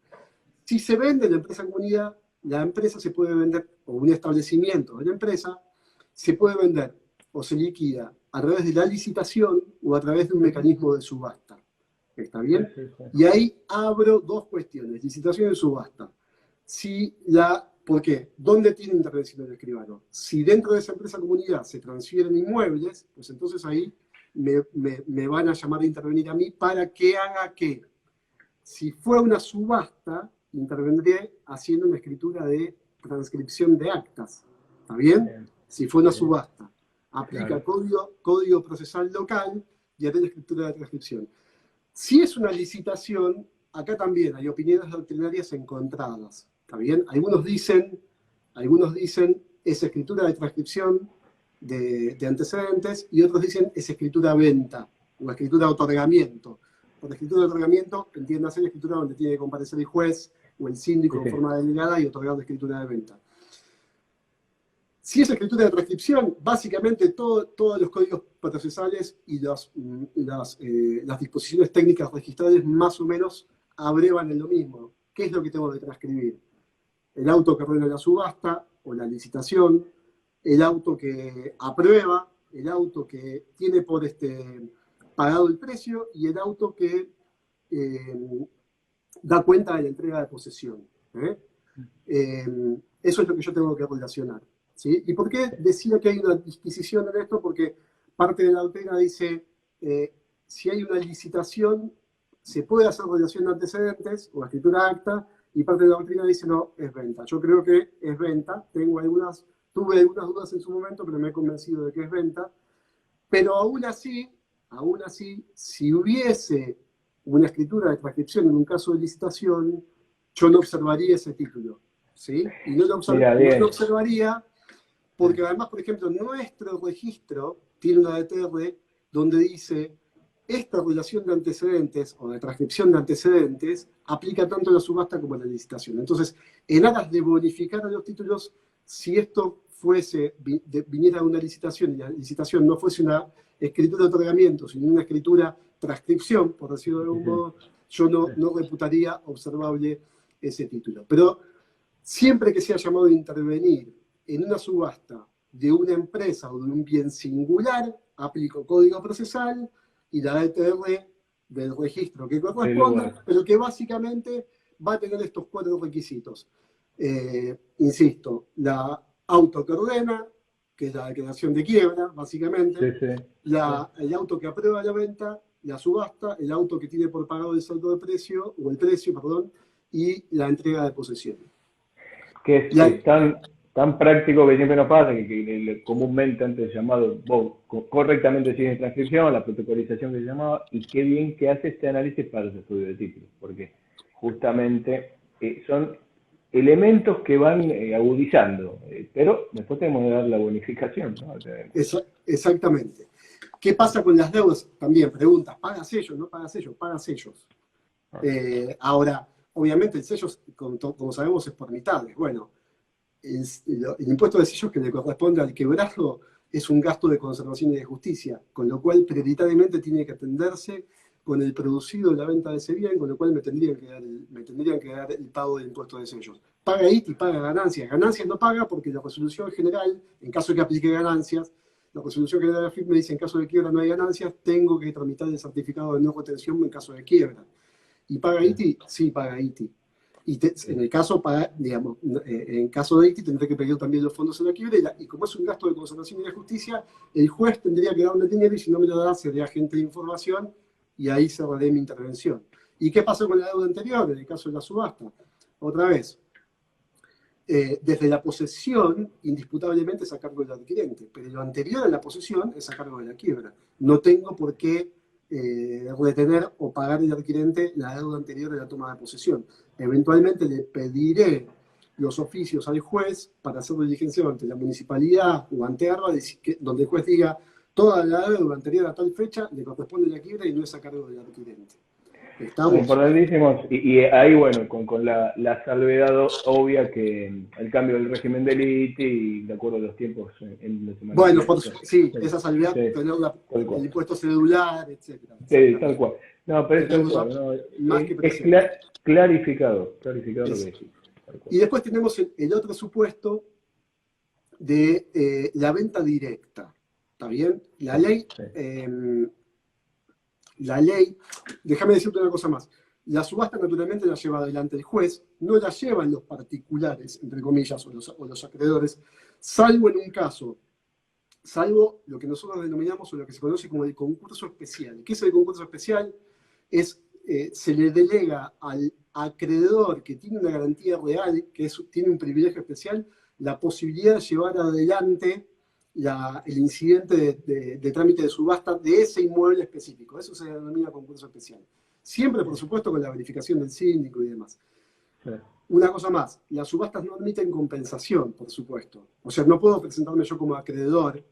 Si se vende la empresa comunidad, la empresa se puede vender, o un establecimiento de la empresa, se puede vender o se liquida a través de la licitación o a través de un mecanismo de subasta. ¿Está sí, bien? sí, sí. Y ahí abro dos cuestiones, licitación y subasta. ¿Por qué? ¿Dónde tiene intervención el escribano? Si dentro de esa empresa comunidad se transfieren inmuebles, pues entonces ahí me van a llamar a intervenir a mí para que haga qué. Si fue una subasta, intervendré haciendo una escritura de transcripción de actas. ¿Está bien? Bien, Si fue una bien, subasta. Aplica claro. código procesal local y haré la escritura de transcripción. Si es una licitación, acá también hay opiniones doctrinarias encontradas. ¿Está bien? Algunos dicen es escritura de transcripción de antecedentes y otros dicen es escritura venta o escritura de otorgamiento. Por escritura de otorgamiento, entiéndase la escritura donde tiene que comparecer el juez o el síndico Sí, en sí. forma delegada y otorgar la escritura de venta. Si es escritura de transcripción, básicamente todos los códigos procesales y las disposiciones técnicas registrales más o menos abrevan en lo mismo. ¿Qué es lo que tengo que transcribir? El auto que ordena la subasta o la licitación, el auto que aprueba, el auto que tiene por pagado el precio y el auto que da cuenta de la entrega de posesión. Eso es lo que yo tengo que relacionar. ¿Sí? ¿Y por qué decía que hay una disquisición en esto? Porque parte de la doctrina dice, si hay una licitación, se puede hacer relación de antecedentes o escritura acta, y parte de la doctrina dice, no, es venta. Yo creo que es venta, tuve algunas dudas en su momento, pero me he convencido de que es venta, pero aún así, si hubiese una escritura de transcripción en un caso de licitación, yo no observaría ese título. ¿Sí? Y no Mira, lo bien. observaría porque además, por ejemplo, nuestro registro tiene una DTR donde dice esta relación de antecedentes o de transcripción de antecedentes aplica tanto a la subasta como a la licitación. Entonces, en aras de bonificar a los títulos, si esto viniera de una licitación y la licitación no fuese una escritura de otorgamiento, sino una escritura transcripción, por decirlo de algún modo, yo no reputaría observable ese título. Pero siempre que sea llamado a intervenir en una subasta de una empresa o de un bien singular, aplico código procesal y la DTR del registro que Del corresponda, lugar. pero que básicamente va a tener estos cuatro requisitos. Insisto, la auto que ordena, que es la declaración de quiebra, básicamente, Sí, sí. el auto que aprueba la venta, la subasta, el auto que tiene por pagado el saldo de precio, o el precio, perdón, y la entrega de posesión. Que es tan práctico que siempre nos pasa, que comúnmente antes llamado, correctamente sigue transcripción, la protocolización que se llamaba, y qué bien que hace este análisis para los estudios de títulos, porque justamente son elementos que van agudizando, pero después tenemos que dar la bonificación, ¿no? Exactamente. ¿Qué pasa con las deudas? También preguntas, ¿pagas sellos? ¿No pagas sellos? Pagas sellos. Ahora, obviamente el sello, como sabemos, es por mitades. Bueno, el impuesto de sellos que le corresponde al quebrado es un gasto de conservación y de justicia, con lo cual prioritariamente tiene que atenderse con el producido de la venta de ese bien, con lo cual me tendrían que dar el pago del impuesto de sellos. Paga ITI, paga ganancias. Ganancias no paga porque la resolución general, en caso de que aplique ganancias, la resolución general de la FIP me dice en caso de quiebra no hay ganancias, tengo que tramitar el certificado de no retención en caso de quiebra. ¿Y paga ITI? Sí, paga ITI. Y en el caso, en caso de ITI tendré que pedir también los fondos en la quiebra y como es un gasto de conservación y de justicia, el juez tendría que darme el dinero y si no me lo da, seré agente de información y ahí cerraré mi intervención. ¿Y qué pasó con la deuda anterior en el caso de la subasta? Otra vez, desde la posesión, indisputablemente es a cargo del adquirente, pero lo anterior a la posesión es a cargo de la quiebra. No tengo por qué retener o pagar el adquirente la deuda anterior a la toma de posesión. Eventualmente le pediré los oficios al juez para hacer diligencia ante la municipalidad o ante ARBA, donde el juez diga toda la deuda anterior a tal fecha le corresponde la quiebra y no es a cargo del adquirente. ¿Estamos? Importantísimos, y ahí, bueno, con la salvedad obvia que el cambio del régimen del ITI y de acuerdo a los tiempos en la semana. Bueno, sí, esa salvedad, sí, tener el impuesto celular, etc. Sí, tal cual. No, pero es tal cual, ¿no? Más que es clarificado lo que decís. Y después tenemos el otro supuesto de la venta directa. ¿Está bien? La ley, déjame decirte una cosa más. La subasta naturalmente la lleva adelante el juez, no la llevan los particulares, entre comillas, o los acreedores, salvo en un caso, salvo lo que nosotros denominamos o lo que se conoce como el concurso especial. ¿Qué es el concurso especial? Se le delega al acreedor que tiene una garantía real, tiene un privilegio especial, la posibilidad de llevar adelante el incidente de trámite de subasta de ese inmueble específico. Eso se denomina concurso especial. Siempre, por supuesto, con la verificación del síndico y demás. Sí. Una cosa más, las subastas no admiten compensación, por supuesto. O sea, no puedo presentarme yo como acreedor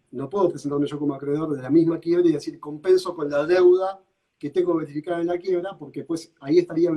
de la misma quiebra y decir compenso con la deuda que tengo verificada en la quiebra, porque pues ahí estaría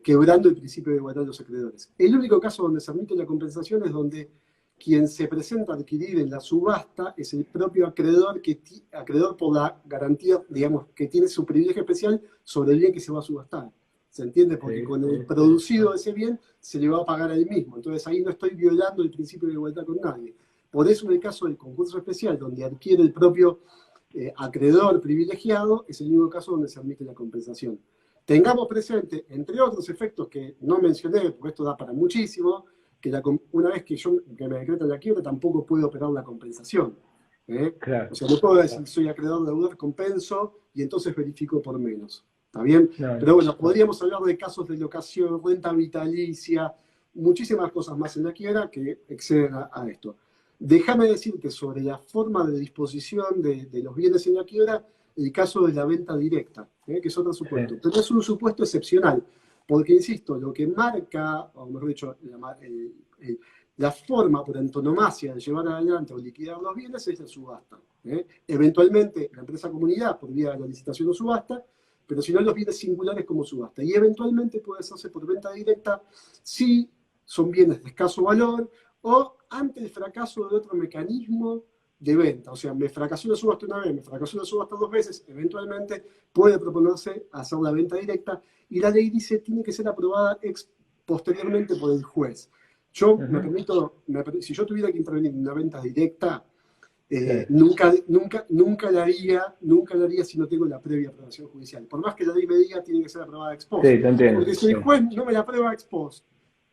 quebrando el principio de igualdad de los acreedores. El único caso donde se admite la compensación es donde quien se presenta a adquirir en la subasta es el propio acreedor, acreedor por la garantía, digamos, que tiene su privilegio especial sobre el bien que se va a subastar. ¿Se entiende? Porque con el producido de ese bien se le va a pagar a él mismo. Entonces ahí no estoy violando el principio de igualdad con nadie. Por eso en el caso del concurso especial, donde adquiere el propio acreedor privilegiado, es el único caso donde se admite la compensación. Tengamos presente, entre otros efectos que no mencioné, porque esto da para muchísimo, que una vez que me decretan la quiebra tampoco puedo operar la compensación. Claro. O sea, no puedo decir soy acreedor deudor, compenso y entonces verifico por menos. ¿Está bien? Claro. Pero bueno, podríamos hablar de casos de locación, renta vitalicia, muchísimas cosas más en la quiebra que exceden a esto. Déjame decirte sobre la forma de disposición de los bienes en la quiebra, el caso de la venta directa, que es otro supuesto. Pero es un supuesto excepcional, porque, insisto, lo que marca, o mejor dicho, la forma por antonomasia de llevar adelante o liquidar los bienes es la subasta. Eventualmente, la empresa comunidad por vía de la licitación o subasta, pero si no, los bienes singulares como subasta. Y eventualmente puede hacerse por venta directa si son bienes de escaso valor o ante el fracaso de otro mecanismo de venta. O sea, me fracasó la subasta una vez, me fracasó la subasta 2 veces, eventualmente puede proponerse hacer la venta directa y la ley dice tiene que ser aprobada posteriormente por el juez. Yo me permito, si yo tuviera que intervenir en una venta directa, nunca la haría si no tengo la previa aprobación judicial. Por más que la ley me diga tiene que ser aprobada ex post. Sí, porque si el juez no me la aprueba ex post,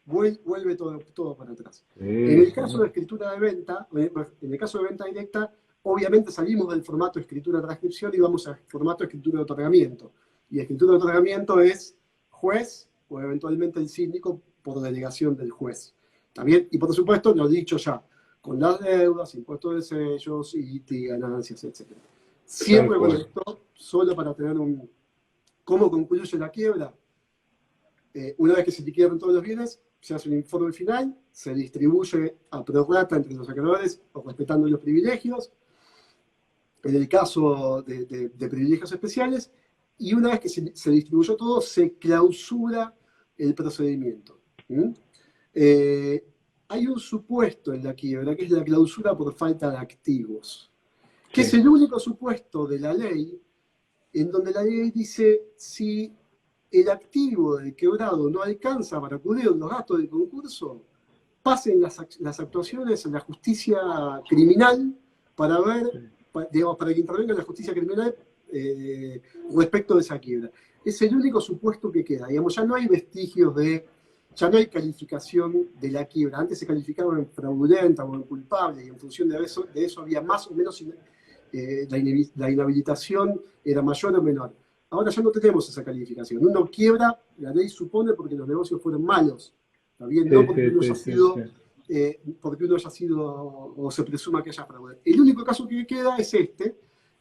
vuelve todo para atrás. En el caso de escritura de venta, en el caso de venta directa, obviamente salimos del formato escritura-transcripción y vamos al formato escritura de otorgamiento. Y escritura de otorgamiento es juez o eventualmente el síndico por delegación del juez. ¿También? Y por supuesto, lo dicho ya, con las deudas, impuestos de sellos, ITI, ganancias, etc. Siempre con esto, solo para tener ¿cómo concluye la quiebra? Una vez que se liquidan todos los bienes, se hace un informe final, se distribuye a prorrata entre los acreedores, respetando los privilegios, en el caso de privilegios especiales, y una vez que se distribuyó todo, se clausura el procedimiento. Hay un supuesto en la quiebra, que es la clausura por falta de activos, que es el único supuesto de la ley, en donde la ley dice si el activo del quebrado no alcanza para cubrir los gastos del concurso, pasen las actuaciones en la justicia criminal para que intervenga la justicia criminal respecto de esa quiebra. Es el único supuesto que queda. Digamos, ya no hay vestigios ya no hay calificación de la quiebra. Antes se calificaba en fraudulenta o en culpable, y en función de eso había más o menos, la inhabilitación era mayor o menor. Ahora ya no tenemos esa calificación. Uno quiebra, la ley supone porque los negocios fueron malos, ¿está bien? No porque uno haya sido, porque uno haya sido, o se presuma que haya fraude. El único caso que queda es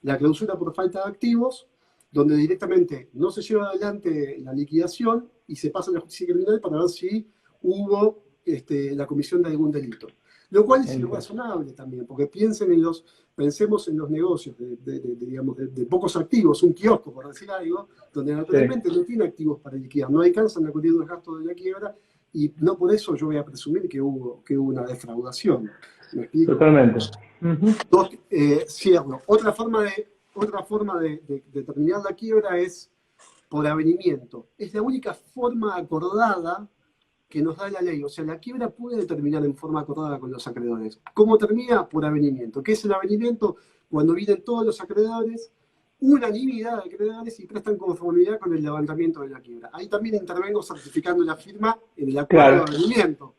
la clausura por falta de activos, donde directamente no se lleva adelante la liquidación y se pasa a la justicia criminal para ver si hubo la comisión de algún delito. Lo cual es irrazonable también, porque pensemos en los negocios de pocos activos, un kiosco, por decir algo, donde naturalmente no tiene activos para liquidar, no alcanzan a cubrir los gastos de la quiebra, y no por eso yo voy a presumir que hubo una defraudación. ¿Me explico? Totalmente. Cierro. Otra forma de determinar la quiebra es por avenimiento. Es la única forma acordada que nos da la ley. O sea, la quiebra puede terminar en forma acordada con los acreedores. ¿Cómo termina? Por avenimiento. ¿Qué es el avenimiento? Cuando vienen todos los acreedores, unanimidad de acreedores y prestan conformidad con el levantamiento de la quiebra. Ahí también intervengo certificando la firma en el acuerdo de avenimiento.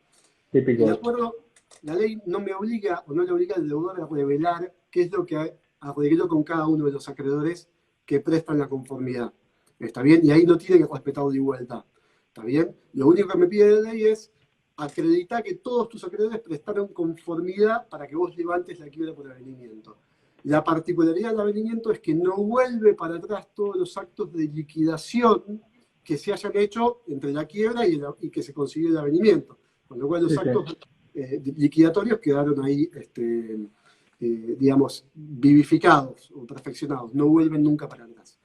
Típico. El acuerdo, la ley no me obliga o no le obliga al deudor a revelar qué es lo que arregló con cada uno de los acreedores que prestan la conformidad. ¿Está bien? Y ahí no tiene que respetar de igualdad. ¿Está bien? Lo único que me pide la ley es acreditar que todos tus acreedores prestaron conformidad para que vos levantes la quiebra por avenimiento. La particularidad del avenimiento es que no vuelve para atrás todos los actos de liquidación que se hayan hecho entre la quiebra y que se consiguió el avenimiento. Con lo cual los actos liquidatorios quedaron ahí, digamos, vivificados o perfeccionados. No vuelven nunca para atrás.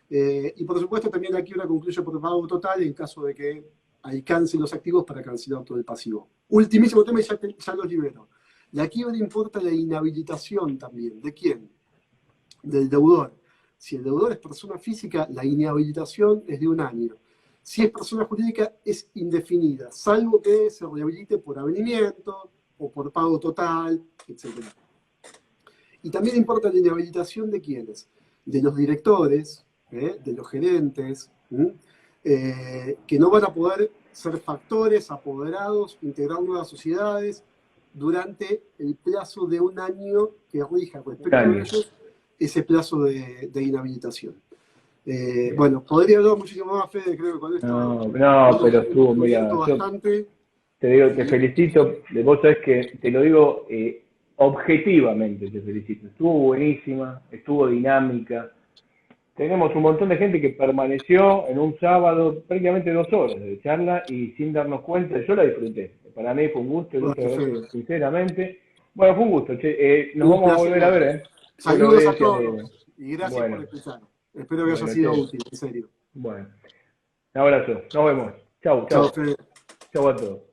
Y por supuesto también la quiebra concluye por pago total en caso de que alcancen los activos para cancelar todo el pasivo. Ultimísimo tema y ya los libero. La quiebra importa la inhabilitación también. ¿De quién? Del deudor. Si el deudor es persona física, la inhabilitación es de 1 año. Si es persona jurídica, es indefinida, salvo que se rehabilite por avenimiento o por pago total, etc. Y también importa la inhabilitación de quiénes, de los directores, de los gerentes, que no van a poder ser factores, apoderados, integrar nuevas sociedades durante el plazo de 1 año que rija respecto a ellos ese plazo de inhabilitación. Bueno, podría hablar muchísimo más, Fede, creo que con esto. No, pero estuvo, mira, bastante. Te digo, te felicito, vos sabés que te lo digo objetivamente, te felicito. Estuvo buenísima, estuvo dinámica. Tenemos un montón de gente que permaneció en un sábado prácticamente 2 horas de charla y sin darnos cuenta, yo la disfruté. Para mí fue un gusto, sinceramente. Bueno, fue un gusto, che. Nos vamos a volver a ver, ¿eh? Saludos a todos y gracias por escuchar. Espero que haya sido útil, en serio. Bueno, un abrazo, nos vemos. Chau, chau. Chau a todos.